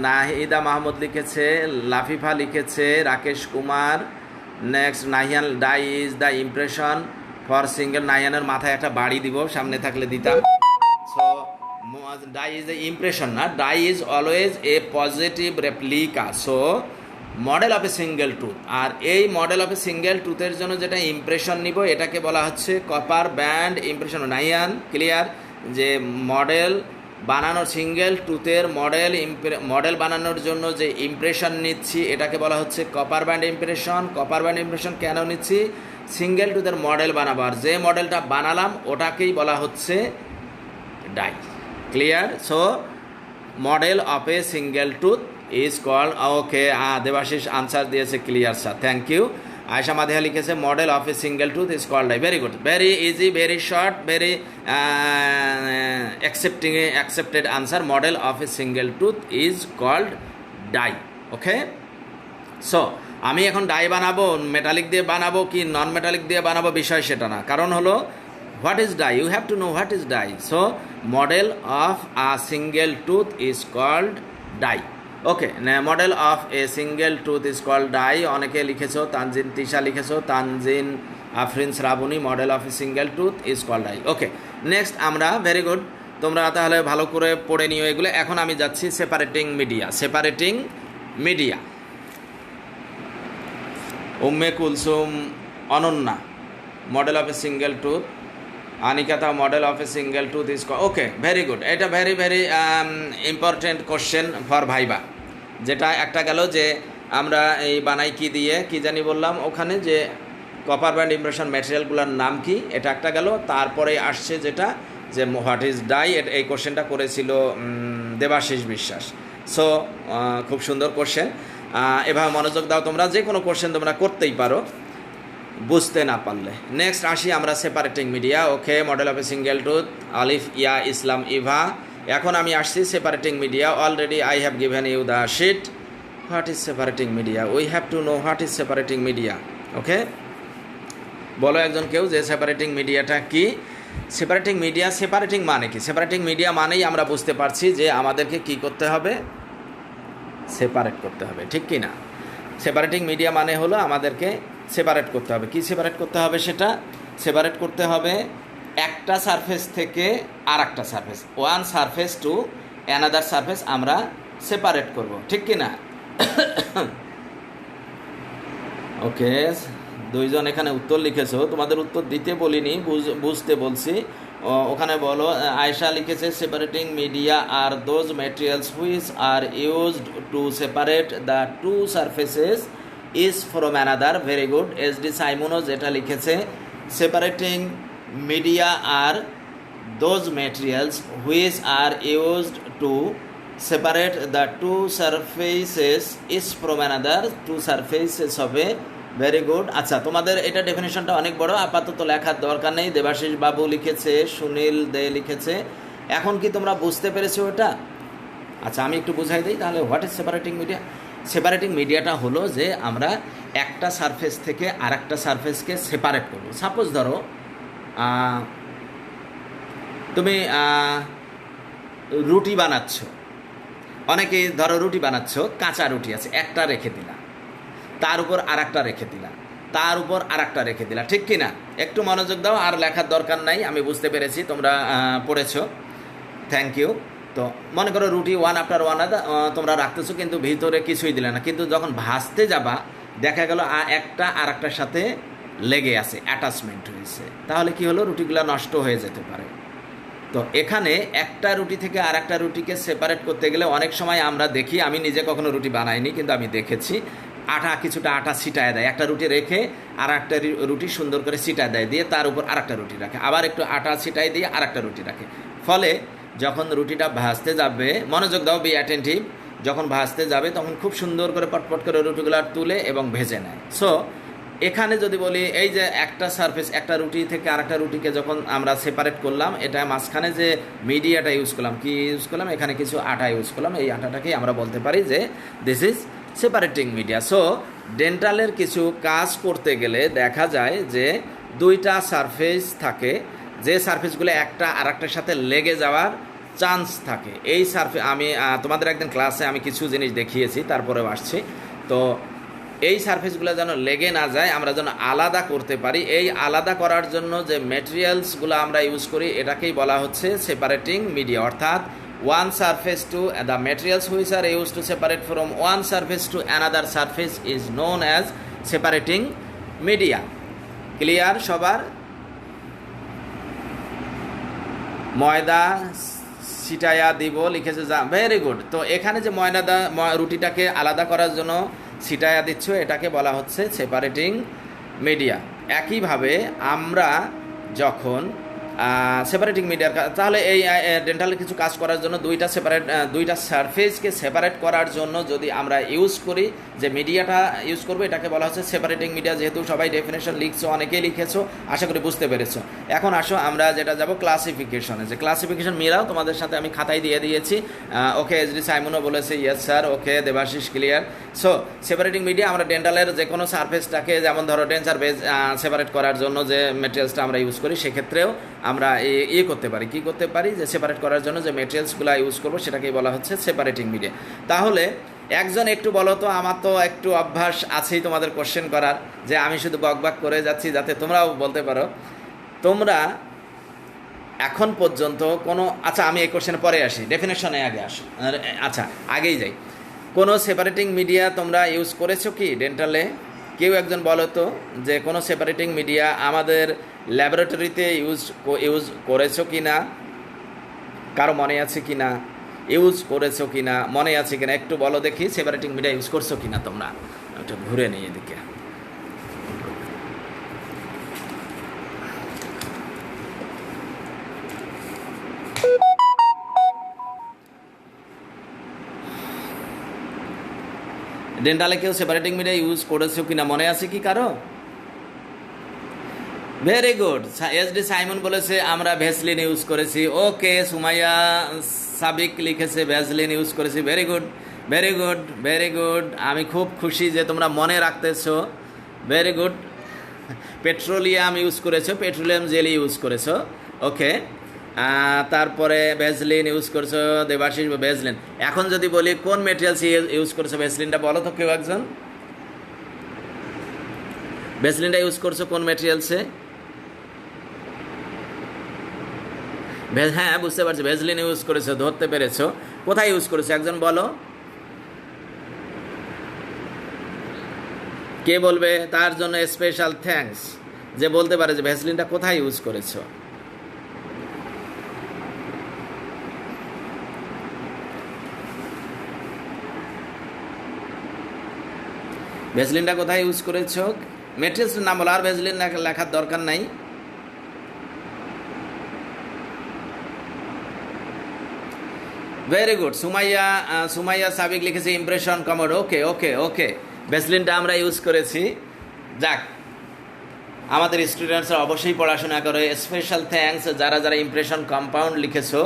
Nahida Mahmud লিখেছে, লাফিফা লিখেছে, Rakesh Kumar. Next Nahiyan, die is the impression for single. নাহিয়ানের মাথায় একটা বাড়ি দিব, সামনে থাকলে দিতাম। So die is the impression, না, die is always a positive replica. So model of a single tooth, আর এই মডেল অফ এ সিঙ্গেল টুথের জন্য যেটা ইমপ্রেশন নিব এটাকে বলা হচ্ছে copper band impression. Nahiyan clear যে মডেল বানানোর, সিঙ্গেল টুথের মডেল বানানোর জন্য যে ইমপ্রেশন নিচ্ছি এটাকে বলা হচ্ছে copper band impression. Copper band impression কেন নিচ্ছি? সিঙ্গেল টুথের মডেল বানাবার, যে মডেলটা বানালাম ওটাকেই বলা হচ্ছে die. Clear? So model of a single tooth is called. Okay, Debashish answer দিয়েছে, clear sir, thank you. Ayesha Madhiya লিখেছে model of a single tooth is called die. Very good, very easy, very short, very accepted answer. Model of a single tooth is called die. Okay, so আমি এখন ডাই বানাবো, মেটালিক দিয়ে বানাবো কি নন মেটালিক দিয়ে বানাবো বিষয় সেটা না, কারণ হলো what is die, you have to know what is die. So model of a single tooth is called die. Okay, model of a single tooth is called die. অনেকে লিখেছো, তানজিন তিশা লিখেছো, Tanjin Afrin Shraboni, model of a single tooth is called die. Okay, next আমরা, ভেরি গুড, তোমরা তাহলে ভালো করে পড়ে নিও এগুলো। এখন আমি যাচ্ছি separating media. Separating media, Umme Kulsum Ananya, model of a single tooth. আনিকাতা, model of a single tooth is. Okay, very good. এটা very very important question for viva. যেটা একটা গেল যে আমরা এই বানাই কি দিয়ে, কি জানি বললাম ওখানে, যে কপার ব্যান্ড ইমপ্রেশন ম্যাটেরিয়ালগুলোর নাম কি, এটা একটা গেল। তারপরে আসছে যেটা যে হোয়াট ইজ ডাই, এই কোশ্চেনটা করেছিল দেবাশিস বিশ্বাস। সো খুব সুন্দর কোশ্চেন, এভাবে মনোযোগ দাও তোমরা, যে কোনো কোশ্চেন তোমরা করতেই পারো বুঝতে না পারলে। নেক্সট আসি আমরা separating media. Okay, model of a single tooth, Alif ইয়া ইসলাম ইভা। এখন আমি আসছি separating media. Already I have given you the sheet. What is separating media? We have to know what is separating media. Okay, বলো একজন কেউ যে সেপারেটিং মিডিয়াটা কি। সেপারেটিং মিডিয়া, সেপারেটিং মানে কি? সেপারেটিং মিডিয়া মানেই আমরা বুঝতে পারছি যে আমাদেরকে কি করতে হবে, সেপারেট করতে হবে, ঠিক কি না? সেপারেটিং মিডিয়া মানে হলো আমাদেরকে সেপারেট করতে হবে। কি সেপারেট করতে হবে? সেটা সেপারেট করতে হবে একটা সারফেস থেকে আর একটা surface, one surface to another surface আমরা সেপারেট করব, ঠিক কি না? ওকে, দুইজন এখানে উত্তর লিখেছো, তোমাদের উত্তর দিতে বলিনি, বুঝতে বলছি। ওখানে বলো, আয়েশা লিখেছে separating media are those materials which are used to separate the two surfaces is from another. Very good. SD সাইমনও যেটা লিখেছে, separating media are those materials which are used to separate the two surfaces is from another. Two surfaces হবে। Very good. আচ্ছা, তোমাদের এটা ডেফিনেশনটা অনেক বড়, আপাতত লেখার দরকার নেই। দেবাশিস বাবু লিখেছে, সুনীল দে লিখেছে। এখন কি তোমরা বুঝতে পেরেছো ওটা? আচ্ছা, আমি একটু বুঝাই দিই তাহলে। What is separating media? Separating মিডিয়াটা হলো যে আমরা একটা সারফেস থেকে আর একটা সারফেসকে সেপারেট করব। সাপোজ ধরো তুমি রুটি বানাচ্ছ, অনেকে ধরো রুটি বানাচ্ছ, কাঁচা রুটি আছে, একটা রেখে দিলা, তার উপর আর একটা রেখে দিলা, তার উপর আর একটা রেখে দিলা, ঠিক কি না? একটু মনোযোগ দাও, আর লেখার দরকার নাই, আমি বুঝতে পেরেছি তোমরা পড়েছো। Thank you. তো মনে করো রুটি ওয়ান আফটার ওয়ান তোমরা রাখতেছো, কিন্তু ভিতরে কিছুই দিলে না, কিন্তু যখন ভাজতে যাবা দেখা গেল একটা আর একটার সাথে লেগে আছে, অ্যাটাচমেন্ট হয়েছে, তাহলে কি হলো? রুটিগুলো নষ্ট হয়ে যেতে পারে। তো এখানে একটা রুটি থেকে আর একটা রুটিকে সেপারেট করতে গেলে অনেক সময় আমরা দেখি, আমি নিজে কখনো রুটি বানাইনি কিন্তু আমি দেখেছি, কিছুটা আটা ছিটায় দেয়, একটা রুটি রেখে আর একটা রুটি সুন্দর করে ছিটায় দেয়, দিয়ে তার উপর আর একটা রুটি রাখে, আবার একটু আটা ছিটাই দিয়ে আর একটা রুটি রাখে। ফলে যখন রুটিটা ভাজতে যাবে, মনোযোগ দাও, বি অ্যাটেন্টিভ, যখন ভাজতে যাবে তখন খুব সুন্দর করে পটপট করে রুটিগুলো তুলে এবং ভেজে নেয়। সো এখানে যদি বলি, এই যে একটা সারফেস, একটা রুটি থেকে আরেকটা রুটিকে যখন আমরা সেপারেট করলাম, এটা মাঝখানে যে মিডিয়াটা ইউজ করলাম, কি ইউজ করলাম? এখানে কিছু আটা ইউজ করলাম, এই আটাটাকেই আমরা বলতে পারি যে this is separating media. So ডেন্টালের কিছু কাজ করতে গেলে দেখা যায় যে দুইটা সারফেস থাকে, যে সারফেসগুলো একটা আর একটার সাথে লেগে যাওয়ার চান্স থাকে। এই সারফেস আমি তোমাদের একদিন ক্লাসে আমি কিছু জিনিস দেখিয়েছি, তারপরেও আসছি। তো এই সারফেসগুলো যেন লেগে না যায়, আমরা যেন আলাদা করতে পারি, এই আলাদা করার জন্য যে ম্যাটেরিয়ালসগুলো আমরা ইউজ করি এটাকেই বলা হচ্ছে সেপারেটিং মিডিয়া। অর্থাৎ one surface to the materials which are used to separate from one surface to another surface is known as separating media. Clear সবার? ময়দা ছিটায়া দিব লিখেছে, যা, ভেরি গুড। তো এখানে যে রুটিটাকে আলাদা করার জন্য ছিটায়া দিচ্ছ, এটাকে বলা হচ্ছে সেপারেটিং মিডিয়া। একইভাবে আমরা যখন সেপারেটিং মিডিয়ার, তাহলে এই ডেন্টালের কিছু কাজ করার জন্য দুইটা সারফেসকে সেপারেট করার জন্য যদি আমরা ইউজ করি, যে মিডিয়াটা ইউজ করবো, এটাকে বলা হচ্ছে সেপারেটিং মিডিয়া। যেহেতু সবাই ডেফিনেশন লিখছো, অনেকেই লিখেছো, আশা করি বুঝতে পেরেছো। এখন আসো আমরা যেটা যাব ক্লাসিফিকেশনে, যে ক্লাসিফিকেশন মিলাও, তোমাদের সাথে আমি খাতায় দিয়ে দিয়েছি। ওকে, এসডি সাইমনও বলেছে yes sir. Okay, Debashish clear. So separating media, আমরা ডেন্টালের যে কোনো সারফেসটাকে, যেমন ধরো ডেন্সার বেজ সেপারেট করার জন্য যে মেটেরিয়ালসটা আমরা ইউজ করি, সেক্ষেত্রেও আমরা করতে পারি, কি করতে পারি, যে সেপারেট করার জন্য যে মেটেরিয়ালসগুলো ইউজ করবো সেটাকেই বলা হচ্ছে সেপারেটিং মিডিয়া। তাহলে একজন একটু বলো তো, আমার তো একটু অভ্যাস আছেই তোমাদের কোশ্চেন করার, যে আমি শুধু বকবক করে যাচ্ছি যাতে তোমরাও বলতে পারো। তোমরা এখন পর্যন্ত কোনো, আচ্ছা আমি এই কোশ্চেনে পরে আসি, ডেফিনেশনে আগে আসো, আচ্ছা আগেই যাই। কোনো সেপারেটিং মিডিয়া তোমরা ইউজ করেছো কি ডেন্টালে? কেউ একজন বলো তো যে কোনো সেপারেটিং মিডিয়া আমাদের ল্যাবরেটরিতে ইউজ করেছো কি না, কারো মনে আছে কি না? ইউজ করেছো কি না, মনে আছে কিনা একটু বলো দেখি, সেপারেটিং মিডিয়া ইউজ করছো কি না তোমরা? একটু ঘুরে নিই এদিকে। ডেন্টালে কেউ সেপারেটিং মিডিয়া ইউজ করেছো কিনা মনে আছে কি কারো? Very good. এসডি সাইমন বলেছে আমরা ভ্যাসলিন ইউজ করেছি। ওকে, সুমাইয়া সাবিক লিখেছে ভ্যাসলিন ইউজ করেছি। Very good, very good, very good. আমি খুব খুশি যে তোমরা মনে রাখতেছো। Very good. পেট্রোলিয়াম ইউজ করেছো, পেট্রোলিয়াম জেলি ইউজ করেছো। ওকে, তারপরে ভ্যাসলিন ইউজ করছো দেবাশিস, ভ্যাসলিন। এখন যদি বলি কোন মেটেরিয়ালস ইউজ করছো ভ্যাসলিনটা, বলো তো কেউ একজন। ভ্যাসলিনটা ইউজ করছো কোন মেটেরিয়ালসে? হ্যাঁ বুঝতে পারছি, ভ্যাসলিন ইউজ করেছো, ধরতে পেরেছো। কোথায় ইউজ করেছো একজন বলো, কে বলবে? তার জন্য স্পেশাল থ্যাঙ্কস, যে বলতে পারে যে ভ্যাসলিনটা কোথায় ইউজ করেছো। ভ্যাসলিনটা কোথায় ইউজ করেছো? মেটেরিয়ালসের নাম বলো, আর ভ্যাসলিন লেখার দরকার নাই। Very good. সুমাইয়া সাবিক লিখেছে ইমপ্রেশন কমোড। ওকে ওকে ওকে, ভ্যাসলিনটা আমরা ইউজ করেছি। যাক, আমাদের স্টুডেন্টসরা অবশ্যই পড়াশোনা করে। স্পেশাল থ্যাঙ্কস যারা যারা ইমপ্রেশন কম্পাউন্ড লিখেছো।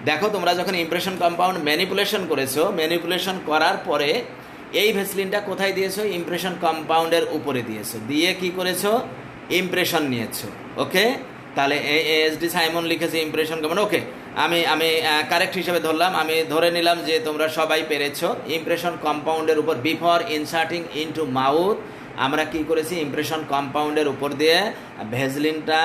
দেখো তোমরা যখন ইমপ্রেশন কম্পাউন্ড ম্যানিপুলেশন করেছো, ম্যানিপুলেশন করার পরে এই ভ্যাসলিনটা কোথায় দিয়েছো? ইমপ্রেশন কম্পাউন্ডের উপরে দিয়েছো, দিয়ে কি করেছো? ইমপ্রেশন নিয়েছো। ওকে, তাহলে এসডি সাইমন লিখেছে ইমপ্রেশন কম্পাউন্ড। ওকে, আমি কারেক্ট হিসেবে ধরলাম, আমি ধরে নিলাম যে তোমরা সবাই পেরেছো। ইমপ্রেশন কম্পাউন্ডের উপর বিফোর ইনসার্টিং ইনটু মাউথ আমরা কি করেছি? ইমপ্রেশন কম্পাউন্ডের উপর দিয়ে ভ্যাসলিনটা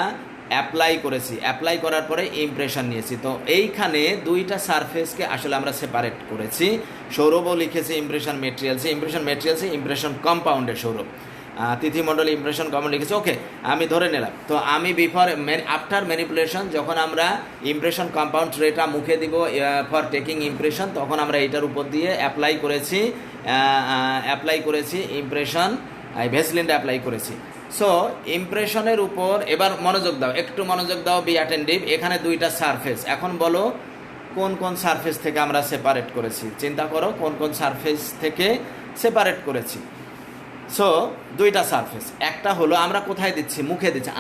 অ্যাপ্লাই করেছি। অ্যাপ্লাই করার পরে ইমপ্রেশন নিয়েছি। তো এইখানে দুইটা সারফেসকে আসলে আমরা সেপারেট করেছি। সৌরভও লিখেছে impression মেটেরিয়ালসে, impression কম্পাউন্ডে Sourav. তিথিমণ্ডল impression compound লিখেছে। ওকে, আমি ধরে নিলাম। তো আমি আফটার ম্যানিপুলেশন যখন আমরা ইমপ্রেশন কম্পাউন্ড ট্রেটা মুখে দিব ফর টেকিং ইমপ্রেশন, তখন আমরা এইটার উপর দিয়ে অ্যাপ্লাই করেছি ইমপ্রেশন, ভ্যাসলিনটা অ্যাপ্লাই করেছি। সো ইমপ্রেশনের উপর এবার মনোযোগ দাও, একটু মনোযোগ দাও, বি অ্যাটেন্টিভ। এখানে দুইটা সারফেস, এখন বলো কোন কোন সারফেস থেকে আমরা সেপারেট করেছি। চিন্তা করো কোন কোন সারফেস থেকে সেপারেট করেছি। সো দুইটা সারফেস, একটা হলো আমরা কোথায় দিচ্ছি? মুখে দিচ্ছি,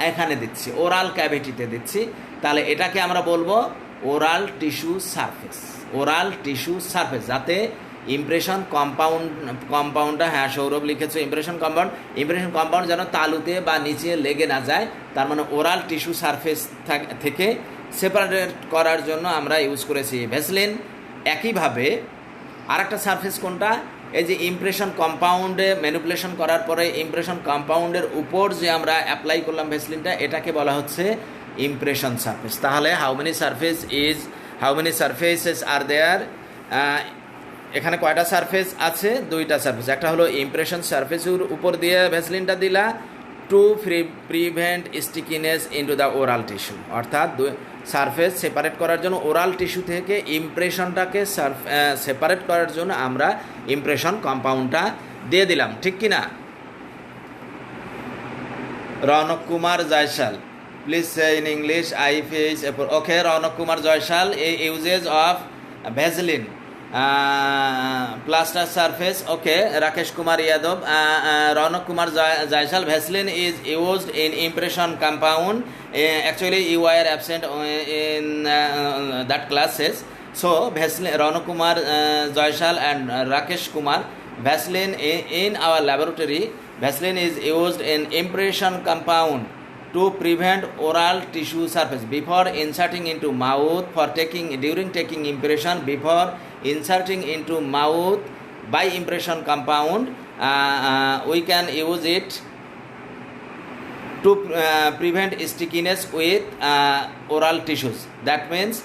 এখানে দিচ্ছি, ওরাল ক্যাভিটিতে দিচ্ছি। তাহলে এটাকে আমরা বলবো oral tissue surface. Oral tissue surface, যাতে ইমপ্রেশন কম্পাউন্ডটা, হ্যাঁ সৌরভ লিখেছে ইমপ্রেশন কম্পাউন্ড যেন তালুতে বা নিচে লেগে না যায়। তার মানে ওরাল টিস্যু সারফেস থেকে সেপারেট করার জন্য আমরা ইউজ করেছি ভ্যাসলিন। একইভাবে আরেকটা সারফেস কোনটা? এই যে ইমপ্রেশন কম্পাউন্ডে ম্যানিপুলেশন করার পরে ইমপ্রেশন কম্পাউন্ডের উপর যে আমরা অ্যাপ্লাই করলাম ভ্যাসলিনটা, এটাকে বলা হচ্ছে ইমপ্রেশন সারফেস। তাহলে হাউ মেনি সারফেসেস আর দেয়ার? এখানে কয়টা সারফেস আছে? দুইটা সারফেস। একটা হলো ইমপ্রেশন সারফেসের উপর দিয়ে ভ্যাসলিনটা দিলা to prevent stickiness into the oral tissue, অর্থাৎ সারফেস সেপারেট করার জন্য ওরাল টিস্যু থেকে ইমপ্রেশনটাকে সেপারেট করার জন্য আমরা ইমপ্রেশন কম্পাউন্ডটা দিয়ে দিলাম, ঠিক কি না? Rounak Kumar Jaiswal, please say in English I face. Okay, Rounak Kumar Jaiswal, uses of vaseline plaster surface. Okay, Rakesh Kumar Yadav, Raunak Kumar Jaisal, Vaseline is used in impression compound. Actually you were absent in that classes. So Vaseline, Raunak Kumar Jaisal and Rakesh Kumar, Vaseline in our laboratory, Vaseline is used in impression compound to prevent oral tissue surface before inserting into mouth during taking impression. Before inserting into mouth by impression compound, we can use it to prevent stickiness with oral tissues. That means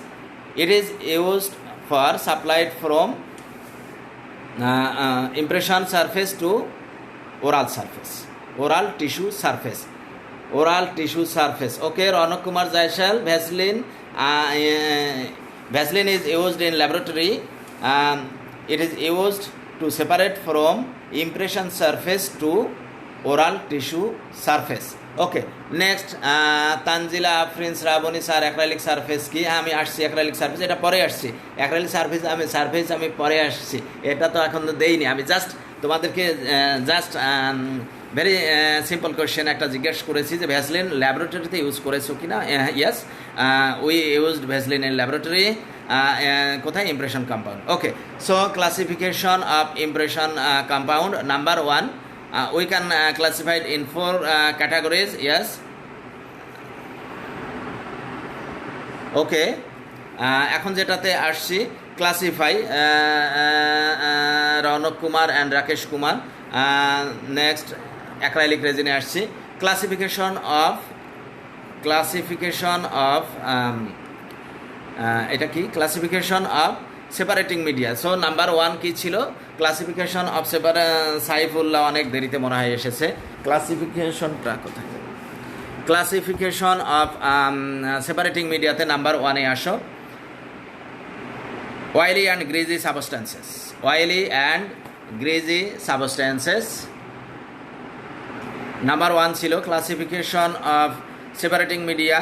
it is used for supplied from impression surface to oral tissue surface. Okay, Raunak Kumar Jaisal, Vaseline is used in laboratory. It is used to separate from impression surface to oral tissue surface. Okay, next Tanzila Afrin Sravoni sir, acrylic surface কি? আমি আসছি acrylic surface, এটা পরে আসছি। acrylic surface আমি পরে আসছি, এটা তো এখন তো দেইনি। আমি জাস্ট তোমাদেরকে ভেরি সিম্পল কোয়েশ্চেন একটা জিজ্ঞেস করেছি যে ভ্যাসলিন ল্যাবরেটরিতে ইউজ করেছো কিনা। Yes, we used vaseline in laboratory. কোথায়? Impression compound. Okay, so classification of impression compound, number 1, we can classify it in 4 categories. Yes, okay, এখন যেটাতে আসছি, classify, Rounak Kumar and Rakesh Kumar. Next acrylic রেজিনে আসছি, ক্লাসিফিকেশন অফ এটা কি, classification of separating media. So number 1 কি ছিল, ক্লাসিফিকেশন অফ সাইফুল্লাহ অনেক দেরিতে মনে হয় এসেছে, ক্লাসিফিকেশনটা কোথায়, ক্লাসিফিকেশন অফ সেপারেটিং মিডিয়াতে নাম্বার 1-এ আসো, oily and greasy substances, oily and greasy substances। Number 1 ছিল classification of separating media,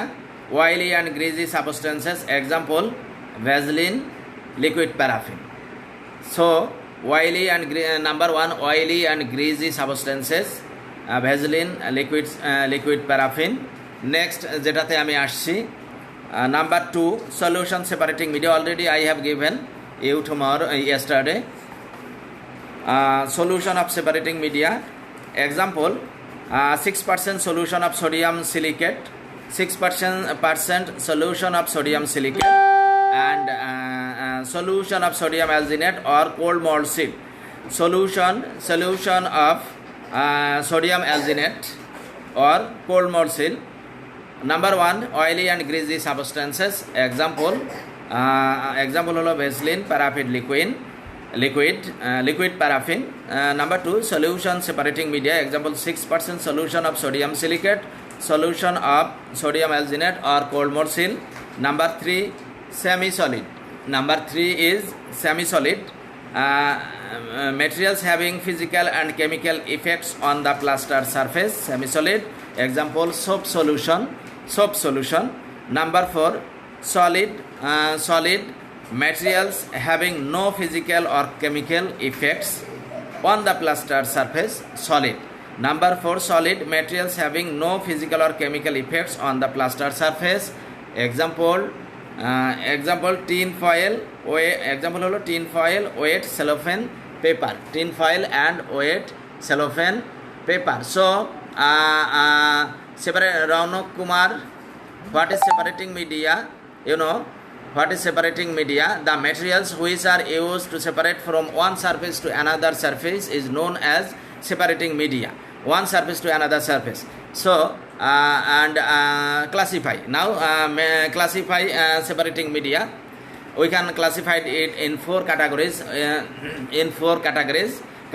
oily and greasy substances, example vaseline, liquid paraffin। so oily and number 1 oily and greasy substances, vaseline, liquid paraffin। next যেটাতে আমি আসছি, number 2 solution separating media, already I have given you yesterday, solution of separating media, example 6% solution of sodium silicate, 6% solution of sodium silicate, and solution of sodium alginate or cold malt silt, solution of sodium alginate or cold malt silt। number 1 oily and greasy substances, example হলো vaseline, paraffin liquid paraffin। number 2 solution separating media, example 6% solution of sodium silicate, solution of sodium alginate or cold malt silt। number 3 semi-solid, number 3 is semi-solid, materials having physical and chemical effects on the plaster surface, semi-solid, example soap solution। number 4 solid, materials having no physical or chemical effects on the plaster surface, solid। number 4 solid, materials having no physical or chemical effects on the plaster surface, example tin foil, example হলো tin foil, weight cellophane paper, tin foil and weight cellophane paper। so separate, Raunak Kumar, what is separating media? You know what is separating media? The materials which are used to separate from one surface to another surface is known as separating media, one surface to another surface। so and classify, now classify separating media, we can classify it in 4 categories,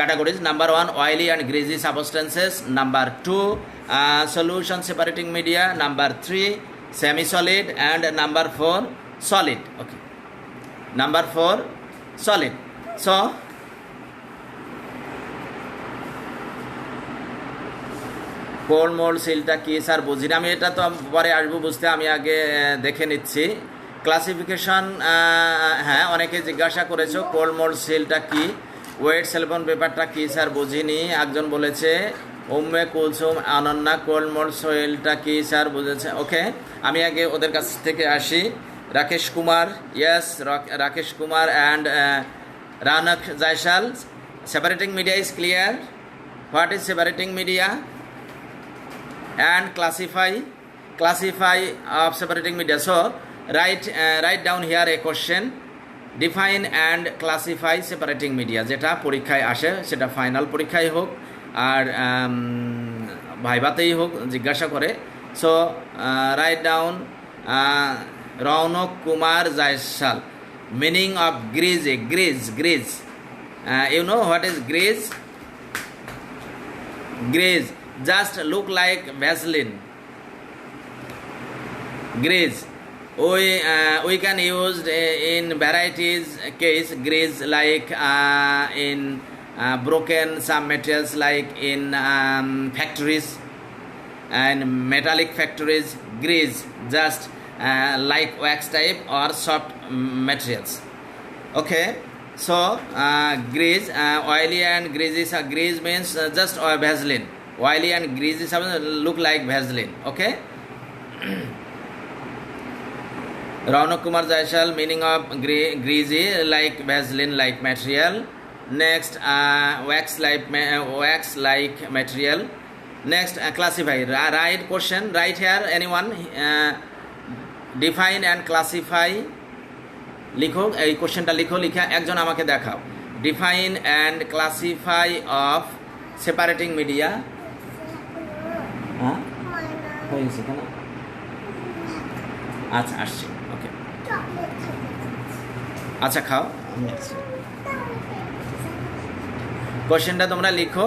categories, number 1 oily and greasy substances, number 2 solution separating media, number 3 semi-solid, and number 4 solid। okay, number 4 solid। so cold mould সিলটা কি স্যার বুঝি না, আমি এটা তো পরে আসবো বুঝতে, আমি আগে দেখে নিচ্ছি ক্লাসিফিকেশন। হ্যাঁ, অনেকে জিজ্ঞাসা করেছো কোল্ড মোল্ড সিলটা কি, ওয়েট সেলফোন পেপারটা কি স্যার বুঝিনি, একজন বলেছে উম্মে কুলসুম অনন্যা, কোল্ড মোল্ড সিলটা কি স্যার বুঝেছে। ওকে, আমি আগে ওদের কাছ থেকে আসি, Rakesh Kumar, yes Rakesh Kumar and Rounak Jaiswal, separating media is clear, what is separating media and classify of separating media। so write down here a question, define and classify separating media, যেটা পরীক্ষায় আসে, সেটা ফাইনাল পরীক্ষায় হোক আর ভাইভাতেই হোক জিজ্ঞাসা করে। so write down Rounak Kumar Jaiswal, meaning of grease, you know what is grease? Grease just look like Vaseline. Grease we can use in varieties case grease, like in broken some materials, like in factories and metallic factories, grease just like wax type or soft materials। okay, so grease, oily and greasy, grease means just Vaseline, oily and greasy look like Vaseline। okay, Raunak Kumar Jaiswal, meaning of greasy like Vaseline like material। next wax like material। next classify, write question, write here anyone, define and classify লিখো, এই কোশ্চেনটা লিখো, লিখে একজন আমাকে দেখাও। Define and classify of separating media. হ্যাঁ হয়েছে কেন? আচ্ছা আসছি, ওকে আচ্ছা খাও, আমি আসছি। কোশ্চেনটা তোমরা লিখো,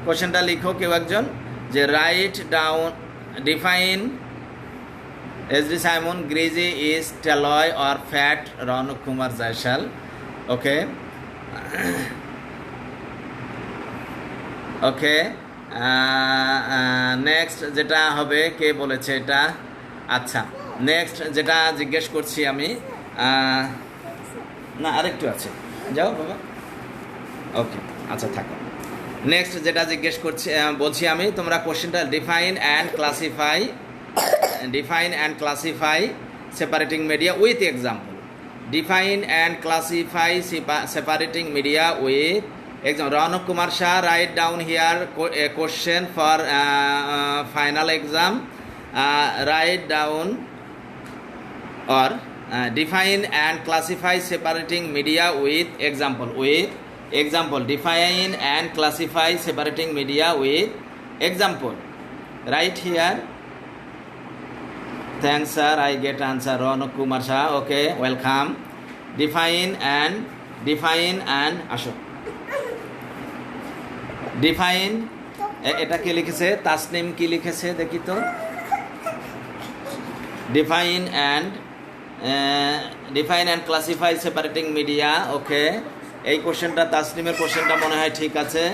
কোশ্চেনটা লিখো কেউ একজন, যে write down define SD Saimon greasy is tallow or fat Ronak Kumar Jaiswal. Okay okay next যেটা হবে, কে বলেছে এটা? আচ্ছা নেক্সট যেটা জিজ্ঞেস করছি আমি, না আরেকটু আছে, যাও বাবা। ওকে আচ্ছা থাকো। নেক্সট যেটা জিজ্ঞেস করছি বলছি আমি, তোমরা কোশ্চেনটা define and classify separating media with example. Define and classify separating media with example. Ronak Kumar Shah, write down here a question for final exam. Write down or define and classify separating media with example. With example, define and classify separating media with example. Right here. Thanks sir, I get answer. Ronak Kumar Shah. Okay, welcome. Define and asho. Define, এটা কে লিখেছে? তাসনিম কি লিখেছে দেখি তো। Define and classify separating media. Okay, এই কোশ্চেনটা তাসনিমের কোশ্চেনটা মনে হয় ঠিক আছে।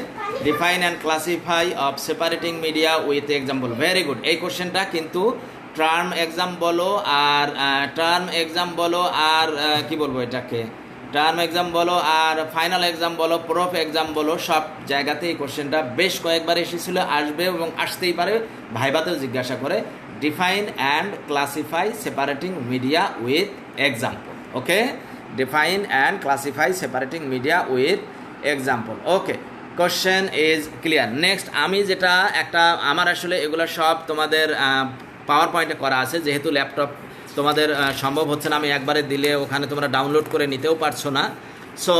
Define and classify of separating media with example. Very good. এই কোশ্চেনটা কিন্তু টার্ম এক্সাম বলো আর কি বলবো এটাকে, টার্ম এক্সাম বলো আর ফাইনাল এক্সাম বলো, প্রফ এক্সাম বলো, সব জায়গাতে এই কোশ্চেনটা বেশ কয়েকবার এসেছিল, আসবে এবং আসতেই পারে, ভাইভাতেও জিজ্ঞাসা করে। Define and classify separating media with example. Okay, define and classify separating media with example. Okay, question is clear. Next আমি যেটা একটা, আমার আসলে এগুলো সব তোমাদের পাওয়ার পয়েন্টে করা আছে, যেহেতু ল্যাপটপ তোমাদের সম্ভব হচ্ছে না, আমি একবারে দিলে ওখানে তোমরা ডাউনলোড করে নিতেও পারছো না। সো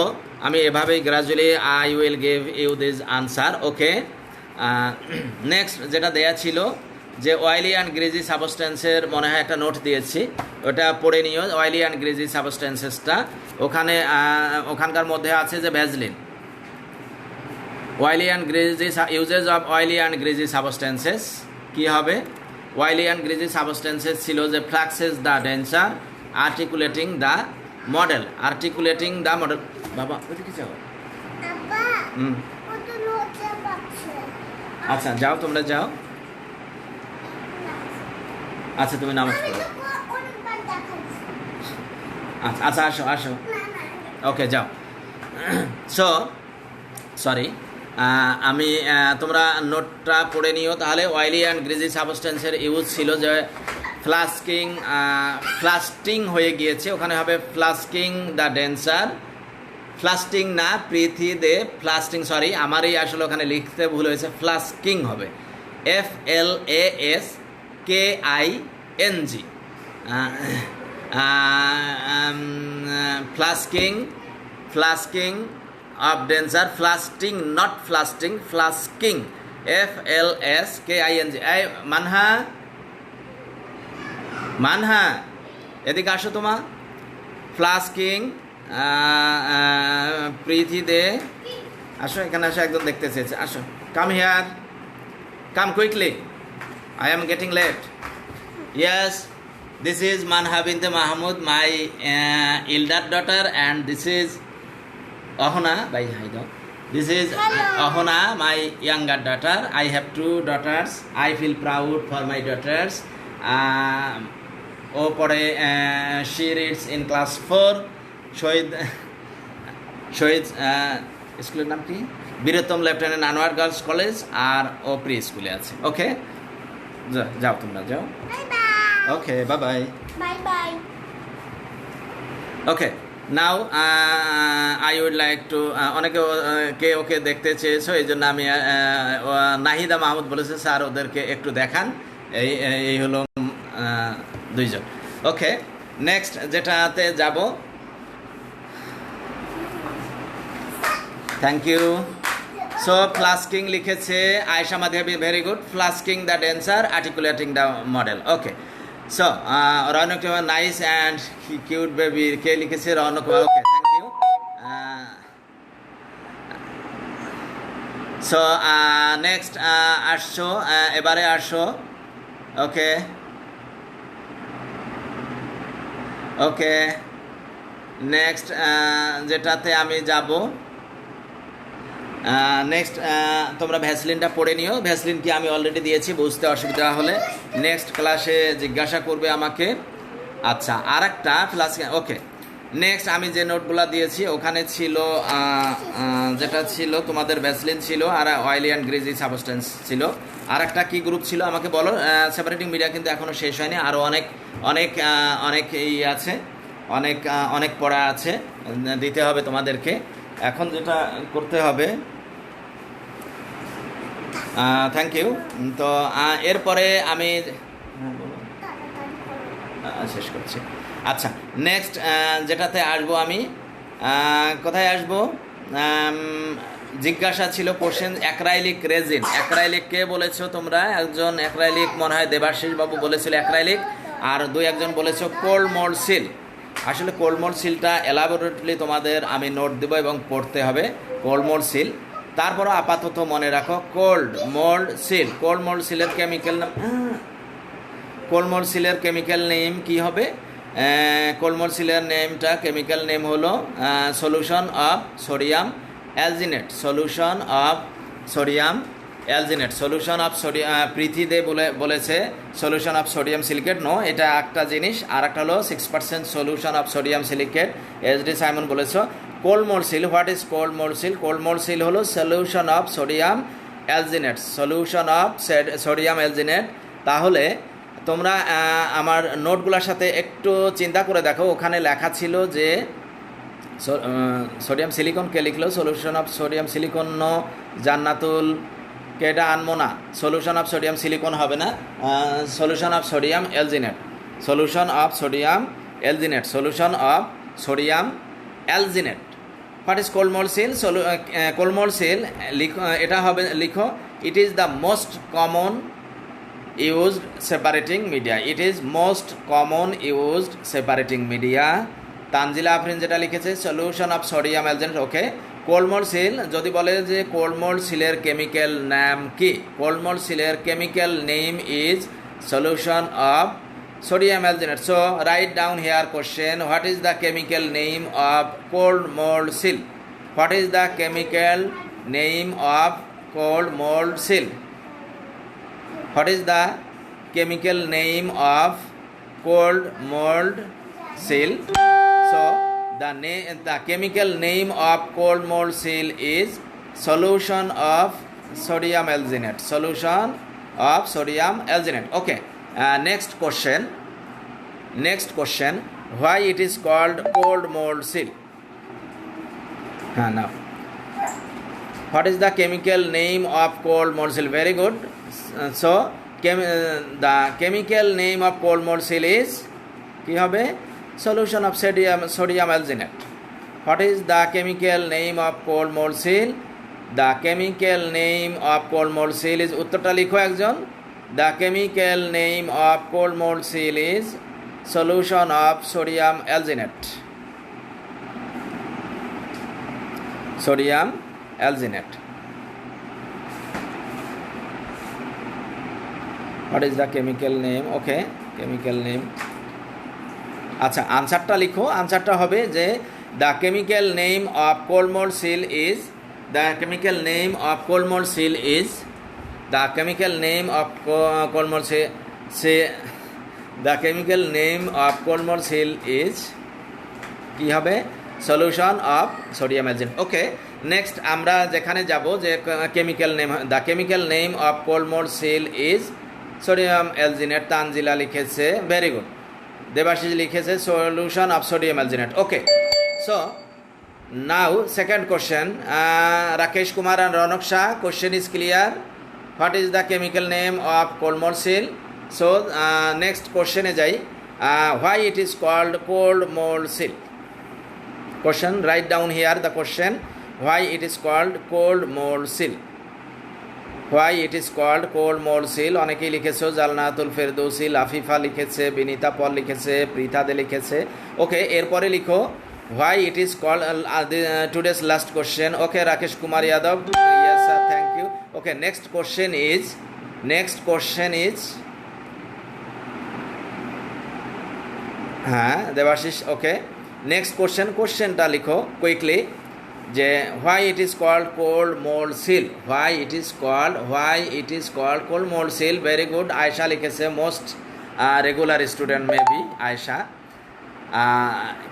আমি এভাবেই gradually I will give you this answer. Okay, next যেটা দেয়া ছিল যে অয়েলি অ্যান্ড গ্রিজি সাবস্টেন্সের মনে হয় একটা নোট দিয়েছি, ওটা পড়ে নিও। অয়েলি অ্যান্ড গ্রিজি সাবস্টেন্সেসটা ওখানকার মধ্যে আছে যে vaseline, oily and greasy uses of oily and greasy substances কী হবে? অয়েলি অ্যান্ড গ্রিজি সাবস্টেন্সেস ছিল যে fluxes the denture, articulating the model. বাবা ওইদিকে যাও। আচ্ছা যাও, তোমরা যাও। আচ্ছা তুমি নামাজ পড়ো। আচ্ছা আসো। ওকে যাও। সরি আমি তোমরা নোটটা পড়ে নিও তাহলে। অয়েলি অ্যান্ড গ্রিজি সাবস্টেন্সের ইউজ ছিল যে ফ্লাস্টিং হয়ে গিয়েছে, ওখানে হবে ফ্লাস্কিং দ্য ডেন্সার। ফ্লাস্টিং না, প্রীতি দে ফ্লাস্টিং, সরি আমারই আসলে ওখানে লিখতে ভুল হয়েছে, ফ্লাস্কিং হবে FLASKING। ফ্লাস্কিং of denser, flasting not flasting, flasking FLASKING। এই মানহা এদিকে আসো, তোমা ফ্লাস্কিং প্রীতি দে আসো, এখানে আসো, একদম দেখতে চেয়েছে, আসো, come here, come quickly, I am getting late. Yes, this is Manha Binte Mahmud, my elder daughter, and this is Ahona, by Haido. This is Ahona, my younger daughter. I have 2 daughters. I feel proud for my daughters. She reads in class 4. শহীদ স্কুলের নাম কি? বীরত্তম লেফটেন্যান্ট আনোয়ার গার্লস কলেজ, আর ও প্রি স্কুলে আছে। ওকে, যাও তোমরা যাও। ওকে, bye bye. Okay, now I would like two, অনেকে ওকে দেখতে চেয়েছো, এই জন্য আমি নাহিদা মাহমুদ বলেছে স্যার ওদেরকে একটু দেখান। এই হলো 2 জন। ওকে, নেক্সট যেটাতে যাব, থ্যাংক ইউ। সো ফ্লাস্কিং লিখেছে Ayesha Madhabi, very good. Flasking the denture, articulating the model. Okay, so Rounak Kumar, nice and cute baby, কে লিখেছে? Rounak Kumar, okay, thank you. So next আসছো, এবারে আসো। ওকে ওকে, নেক্সট যেটাতে আমি যাব, নেক্সট তোমরা ভ্যাসলিনটা পড়ে নিও। ভ্যাসলিন কি আমি অলরেডি দিয়েছি, বুঝতে অসুবিধা হলে নেক্সট ক্লাসে জিজ্ঞাসা করবে আমাকে। আচ্ছা, আর একটা ফ্লাস্ক। ওকে, নেক্সট আমি যে নোটগুলো দিয়েছি ওখানে ছিল যেটা ছিল তোমাদের ভ্যাসলিন ছিল, আর অয়েলি অ্যান্ড গ্রিজি সাবস্টেন্স ছিল। আর একটা কী গ্রুপ ছিল আমাকে বলো। সেপারেটিং মিডিয়া কিন্তু এখনও শেষ হয়নি, আরও অনেক অনেক অনেক এই আছে, অনেক অনেক পড়া আছে, দিতে হবে তোমাদেরকে। এখন যেটা করতে হবে, থ্যাংক ইউ। তো এরপরে আমি শেষ করছি। আচ্ছা, নেক্সট যেটাতে আসবো আমি, কোথায় আসবো? জিজ্ঞাসা ছিল কোশ্চেন, অ্যাক্রাইলিক রেজিন। অ্যাক্রাইলিক কে বলেছো তোমরা? একজন অ্যাক্রাইলিক মনে হয় দেবাশিস বাবু বলেছিল অ্যাক্রাইলিক, আর দুই একজন বলেছো কোল্ড মোল্ড সিল। আসলে কোল্ড মোল্ড সিলটা এলাবোরেটলি তোমাদের আমি নোট দেবো এবং পড়তে হবে, কোল্ড মোল্ড সিল। তারপরও আপাতত মনে রাখো cold mould seal. Cold mould সিলের কেমিক্যাল নাম, কোল্ড মোল্ড সিলের কেমিক্যাল নেম কি হবে? কোল্ড মোল্ড সিলের নেমটা, কেমিক্যাল নেম হলো solution of sodium alginate. Solution of sodium alginate, solution of sodium. Priti Dey বলেছে solution of sodium silicate. No, এটা একটা জিনিস। আর একটা হলো 6% solution of sodium silicate. SD. Saimon বলেছো cold mould seal. What is cold mould seal? Cold mould seal হলো solution of sodium alginate, solution of sodium alginate. তাহলে তোমরা আমার নোটগুলোর সাথে একটু চিন্তা করে দেখো, ওখানে লেখা ছিল যে সোডিয়াম সিলিকন কে লিখলো? Solution of sodium silicon. No, Jannatul কে এটা আনবো না, সলিউশন অফ সোডিয়াম সিলিকন হবে না, solution of sodium alginate, solution of sodium alginate, solution of sodium alginate. What is cold mould seal? Cold mould seal লিখো, এটা হবে, লিখো it is the most common used separating media. It is most common used separating media. Tanzila Afrin যেটা লিখেছে solution of sodium alginate. Okay, cold mould seal যদি বলে যে কোল্ড মোল্ড সিলের কেমিক্যাল নাম কি? কোল্ড মোল্ড সিলের chemical name is solution of sodium alginate. So write down here question, what is the chemical name of cold mould seal? What is the chemical name of cold mould seal? What is the chemical name of cold mold seal? So the chemical name of cold mold seal is solution of sodium alginate. Solution of sodium alginate. Okay. Next question. Next question. Why it is called cold mold seal? Now. What is the chemical name of cold mold seal? Very good. So the chemical name of cold mold seal is কি হবে? Solution of sodium alginate. What is the chemical name of cold mold seal? The chemical name of cold mold seal is, উত্তরটা লিখো একজন। The chemical name of cold mold seal is solution of sodium alginate. Sodium alginate. What is the chemical name? Okay, chemical name. আচ্ছা, আনসারটা লিখো। আনসারটা হবে যে the chemical name of cold mold seal is, the chemical name of cold mold seal is, the chemical name of cold mold seal, the chemical name of cold mold seal is কি হবে? Solution of sodium alginate. Okay, next আমরা যেখানে যাব যে chemical name, the chemical name of cold mould seal is sodium alginate. Tanjila লিখেছে, ভেরি গুড। দেবাশিস লিখেছে solution of sodium alginate. Okay, so now second question, Rakesh Kumar and Ronak Shah, question is clear. What is the chemical name of cold mould seal? So next কোশ্চেনে যাই। Why it is called cold mold seal? Question, write down here the question. Why it is called cold mold seal? Why it is called cold mold seal? অনেকেই লিখেছো, জালনাতুল ফেরদৌসি, লাফিফা লিখেছে, বিনিতা পল লিখেছে, প্রীতাদে লিখেছে। ওকে, এরপরে লিখো why it is called today's last question. Okay, Rakesh Kumar Yadav, yes sir, thank you. Okay, next question is হ্যাঁ দেবাশিস। ওকে, নেক্সট কোশ্চেনটা লিখো কুইকলি যে why it is called cold mold seal. why it is called cold mold seal. Very good. Ayesha লিখেছে, most regular student maybe Ayesha.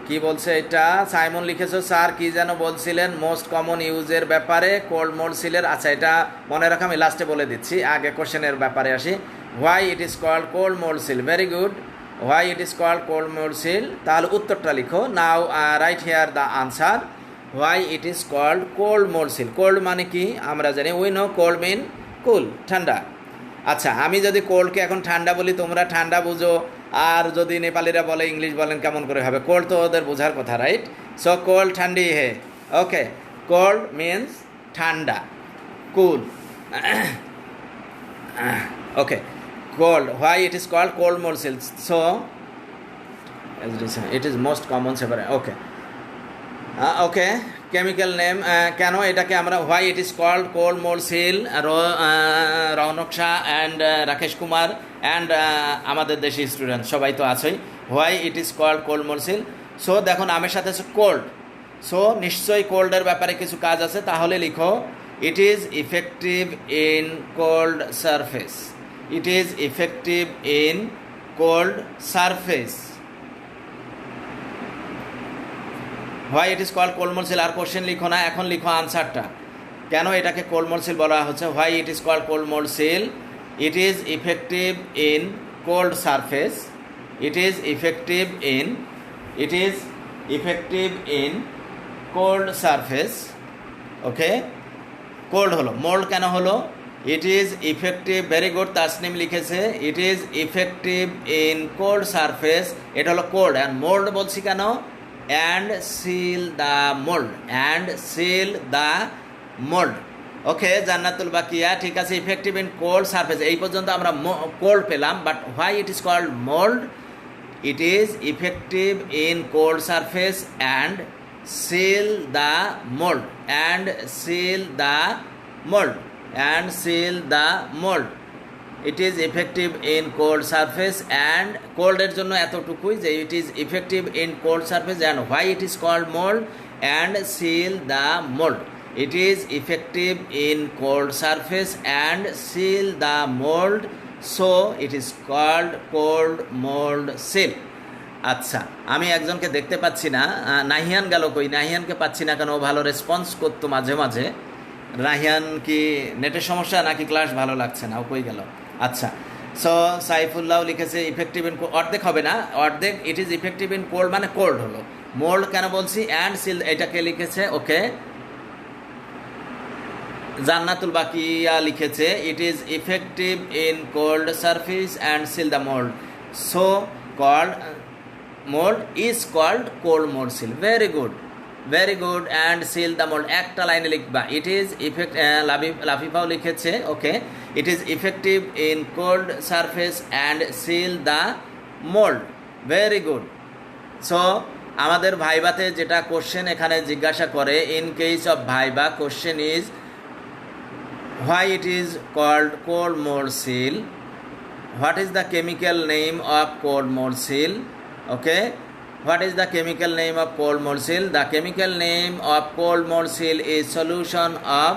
কি বলছে এটা? সাইমন লিখেছো, স্যার কি যেন বলছিলেন মোস্ট কমন ইউজের ব্যাপারে কোল্ড মোল্ড সিলের। আচ্ছা, এটা মনে রাখা, আমি লাস্টে বলে দিচ্ছি, আগে কোশ্চেনের ব্যাপারে আসি। Why it is called cold mould seal. Very good, why it is called cold mould seal. তাহলে উত্তরটা লিখো। Now write here the answer. Why it is called cold mould seal. Cold মানে কি আমরা জানি, we know cold mean cool, ঠান্ডা। আচ্ছা, আমি যদি কোল্ডকে এখন ঠান্ডা বলি, তোমরা ঠান্ডা বুঝো, আর যদি নেপালিরা বলে, ইংলিশ বলেন, কেমন করে হবে? কোল্ড তো ওদের বোঝার কথা, রাইট? সো কোল্ড ঠান্ডি হে। ওকে, কোল্ড মিন্স ঠান্ডা, কুল। ওকে, cold. Why it is called cold mold seal? So it is most common separate. Okay. Okay, chemical name. কেন এটাকে আমরা why it is called cold mold seal? Rounak Shah and Rakesh Kumar and আমাদের দেশি স্টুডেন্ট সবাই তো আছেই। why it is called cold mold seal? So দেখো নামের সাথে আছে কোল্ড, সো নিশ্চয়ই কোল্ডের ব্যাপারে কিছু কাজ আছে। তাহলে লিখো it is effective in cold surface. It is effective in cold surface. Why it is called cold mold seal? R question লিখো না, এখন লিখো আনসারটা। কেন এটাকে কোল্ড মোল্ড সিল বলা হচ্ছে? Why it is called cold mold seal? It is effective in cold surface. It is effective in cold surface. Okay, cold হলো, মোল্ড কেন হলো? It is effective. Very good, Tasnim লিখেছে it is effective in cold surface. এটা হলো কোল্ড। অ্যান্ড মোল্ড বলছি কেন? And seal the mould. Okay, Jannatul Bakiya, ঠিক আছে। ইফেক্টিভ ইন কোল্ড সারফেস, এই পর্যন্ত আমরা কোল্ড পেলাম। But why it is called mould? It is effective in cold surface and seal the mould. It is effective in cold surface and কোল্ডের জন্য এতটুকুই যে it is effective in cold surface and why it is called mold and seal the mold. It is effective in cold surface and seal the mold, so it is called cold mold seal. আচ্ছা, আমি একজনকে দেখতে পাচ্ছি না, নাহিয়ান গেল কই? নাহিয়ানকে পাচ্ছি না কেন? ও ভালো রেসপন্স করতো মাঝে মাঝে। রাহিয়ান কি নেটের সমস্যা নাকি ক্লাস ভালো লাগছে না? ও কই গেল? আচ্ছা, সো সাইফুল্লাহ লিখেছে ইফেক্টিভ ইন, অর্ধেক হবে না, অর্ধেক। ইট ইজ ইফেক্টিভ ইন কোল্ড মানে কোল্ড হলো। মোল্ড কেন বলছি? অ্যান্ড সিল, এটাকে লিখেছে। ওকে, জান্নাতুল বাকিয়া লিখেছে it is effective in cold surface and seal the mould, so called mould is called cold mould seal. Very good, and seal the mould একটা লাইনে লিখবা। ইট ইজ ইফেক্ট, লাফিফাও লিখেছে। Okay, it is effective in cold surface and seal the mould. Very good. So আমাদের ভাইবাতে যেটা কোশ্চেন এখানে জিজ্ঞাসা করে, in case of viva, question is why it is called cold mould seal, what is the chemical name of cold mould seal. Okay, what is the chemical name of cold mold seal? The chemical name of cold mold seal is solution of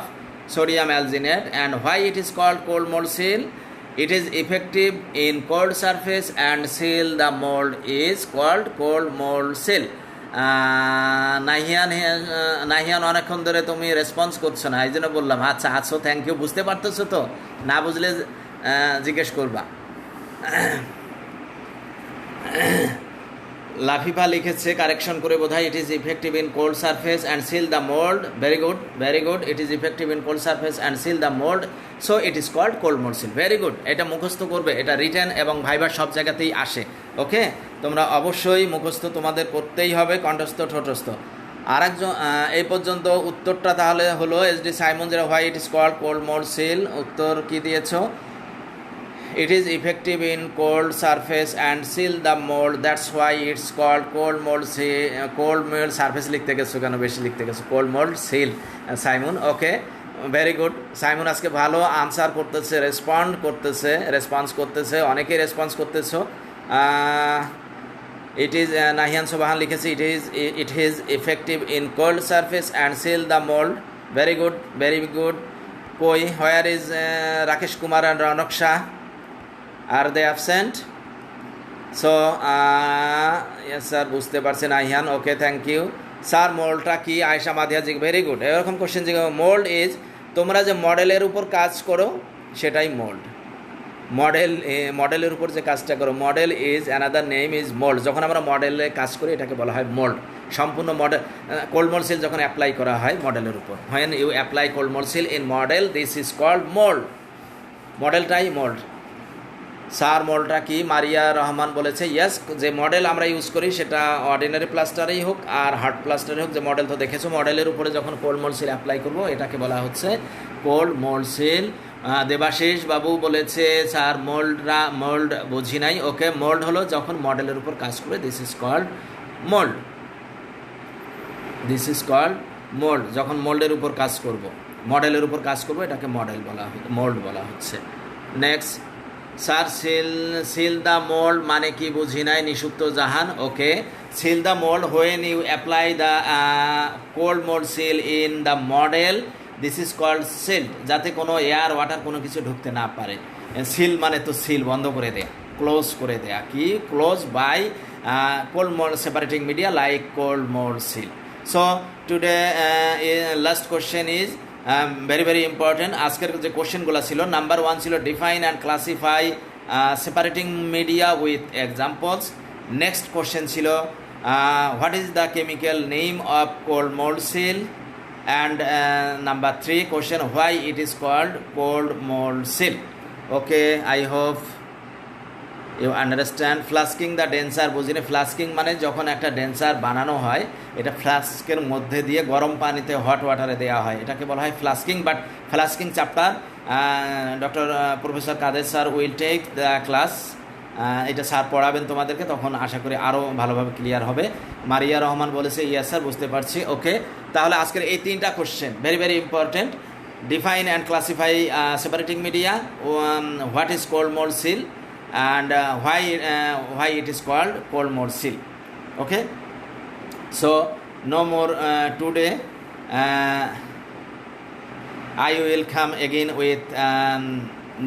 sodium alginate. And why it is called cold mold seal? It is effective in cold surface and seal the mold is called cold mold seal. Nahiyan অনেকক্ষণ ধরে তুমি রেসপন্স করছো না, এই জন্য বললাম। আচ্ছা আছো, থ্যাংক ইউ। বুঝতে পারতেছো তো? না বুঝলে জিজ্ঞেস করবা। লাফিফা লিখেছে কারেকশন করে বোধহয়, it is effective in cold surface and seal the mould. Very good, it is effective in cold surface and seal the mould, so it is called cold mould seal. Very good, এটা মুখস্থ করবে, এটা রিটেন এবং ভাইবার সব জায়গাতেই আসে। ওকে, তোমরা অবশ্যই মুখস্থ তোমাদের করতেই হবে, কণ্ঠস্থ ঠোঁটস্থ। আর একজন এই পর্যন্ত উত্তরটা তাহলে হলো এসডি সাইমন যেটা why it is called cold mould seal, উত্তর কি দিয়েছো? It is effective in cold surface and seal the mold. That's why it's called cold mold seal. Cold mold surface লিখতে গেছো কেন, বেশি লিখতে গেছো, cold mold seal. সাইমন, ওকে, ভেরি গুড। সাইমন আজকে ভালো আনসার করতেছে, রেসপন্স করতেছে, অনেকেই রেসপন্স করতেছো। ইট ইজ নাহিয়ান সোবাহান লিখেছে it is effective in cold surface and seal the mould. Very good, very good. কই, where is Rakesh Kumar and Ronak Shah? Are they absent? So yes sir, বুঝতে পারছেন Aihan, okay, thank you sir. মোল্ডটা কি? Ayesha Madhiya ji, very good. এরকম কোশ্চেন জিজ্ঞাসা, মোল্ড ইজ, তোমরা যে মডেলের উপর কাজ করো সেটাই মোল্ড। মডেলের উপর যে কাজটা করো, model is another name is mould. যখন আমরা মডেলে কাজ করি এটাকে বলা হয় মোল্ড। সম্পূর্ণ মডেল, কোল্ড মোল্ড সিল যখন অ্যাপ্লাই করা হয় মডেলের উপর, when you apply cold mould seal in model, this is called mould. মডেলটাই মোল্ড। স্যার মোল্ডটা কি? মারিয়া রহমান বলেছে ইয়েস, যে মডেল আমরা ইউজ করি সেটা অর্ডিনারি প্লাস্টারেই হোক আর হার্ড প্লাস্টারেই হোক, যে মডেল তো দেখেছো, মডেলের উপরে যখন কোল্ড মোল্ড সিল অ্যাপ্লাই করবো এটাকে বলা হচ্ছে কোল্ড মোল্ড সিল। দেবাশিস বাবু বলেছে স্যার মোল্ড বুঝি নাই। ওকে, মোল্ড হলো যখন মডেলের উপর কাজ করে, this is called mould. This is called mould. যখন মোল্ডের উপর কাজ করব, মডেলের উপর কাজ করব, এটাকে মোল্ড বলা হচ্ছে। Next, sir seal the mould মানে কি বুঝি নাই, Nishupta Jahan. Okay, seal the mould when you apply the cold mould seal in the model, this is called sealed. যাতে কোনো এয়ার ওয়াটার কোনো কিছু ঢুকতে না পারে। সিল মানে তো সিল, বন্ধ করে দেয়া, ক্লোজ করে দেয়া। কি? Close by cold mould separating media like cold mould seal. So today last question is very very important. আজকের যে কোশ্চেনগুলো ছিল, নাম্বার 1 ছিল define and classify separating media with examples. Next question ছিল what is the chemical name of cold mould seal. And number 3 question, why it is called cold mold seal. Okay, I hope you understand. Flasking the denser বুঝিনি। ফ্লাস্কিং মানে যখন একটা ডেন্সার বানানো হয়, এটা ফ্লাস্কের মধ্যে দিয়ে গরম পানিতে হট ওয়াটারে দেওয়া হয়, এটাকে বলা হয় flasking. But flasking chapter doctor professor Kader sir will take the class. এটা স্যার পড়াবেন তোমাদেরকে, তখন আশা করি আরও ভালোভাবে ক্লিয়ার হবে। মারিয়া রহমান বলেছে ইয়েস স্যার, বুঝতে পারছি। ওকে, তাহলে আজকের এই 3টা question very very important. Define and classify separating media, what is cold mould seal, and why it is called cold mold seal. Okay, so no more today. I will come again with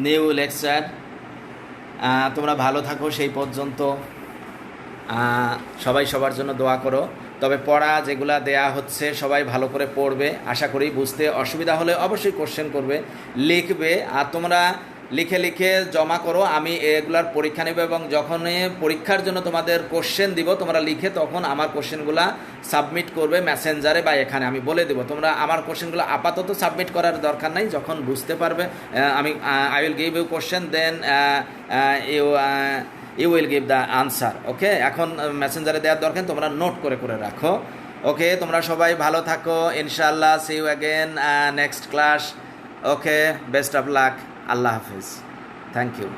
new lecture. তোমরা ভালো থাকো সেই পর্যন্ত। সবাই সবার জন্য দোয়া করো। তবে পড়া যেগুলা দেয়া হচ্ছে সবাই ভালো করে পড়বে, আশা করি। বুঝতে অসুবিধা হলে অবশ্যই কোশ্চেন করবে, লিখবে। আর তোমরা লিখে লিখে জমা করো, আমি এগুলার পরীক্ষা নেব, এবং যখন পরীক্ষার জন্য তোমাদের কোশ্চেন দিব তোমরা লিখে তখন আমার কোশ্চেনগুলা সাবমিট করবে মেসেঞ্জারে বা এখানে, আমি বলে দেবো। তোমরা আমার কোশ্চেনগুলো আপাতত সাবমিট করার দরকার নাই, যখন বুঝতে পারবে আমি I will give you question, then you will give the answer. Okay, এখন মেসেঞ্জারে দেওয়ার দরকার, তোমরা নোট করে করে রাখো। ওকে, তোমরা সবাই ভালো থাকো, ইনশাআল্লাহ। See you again next class. Okay, best of luck. আল্লাহ হাফিজ, থ্যাংক ইউ।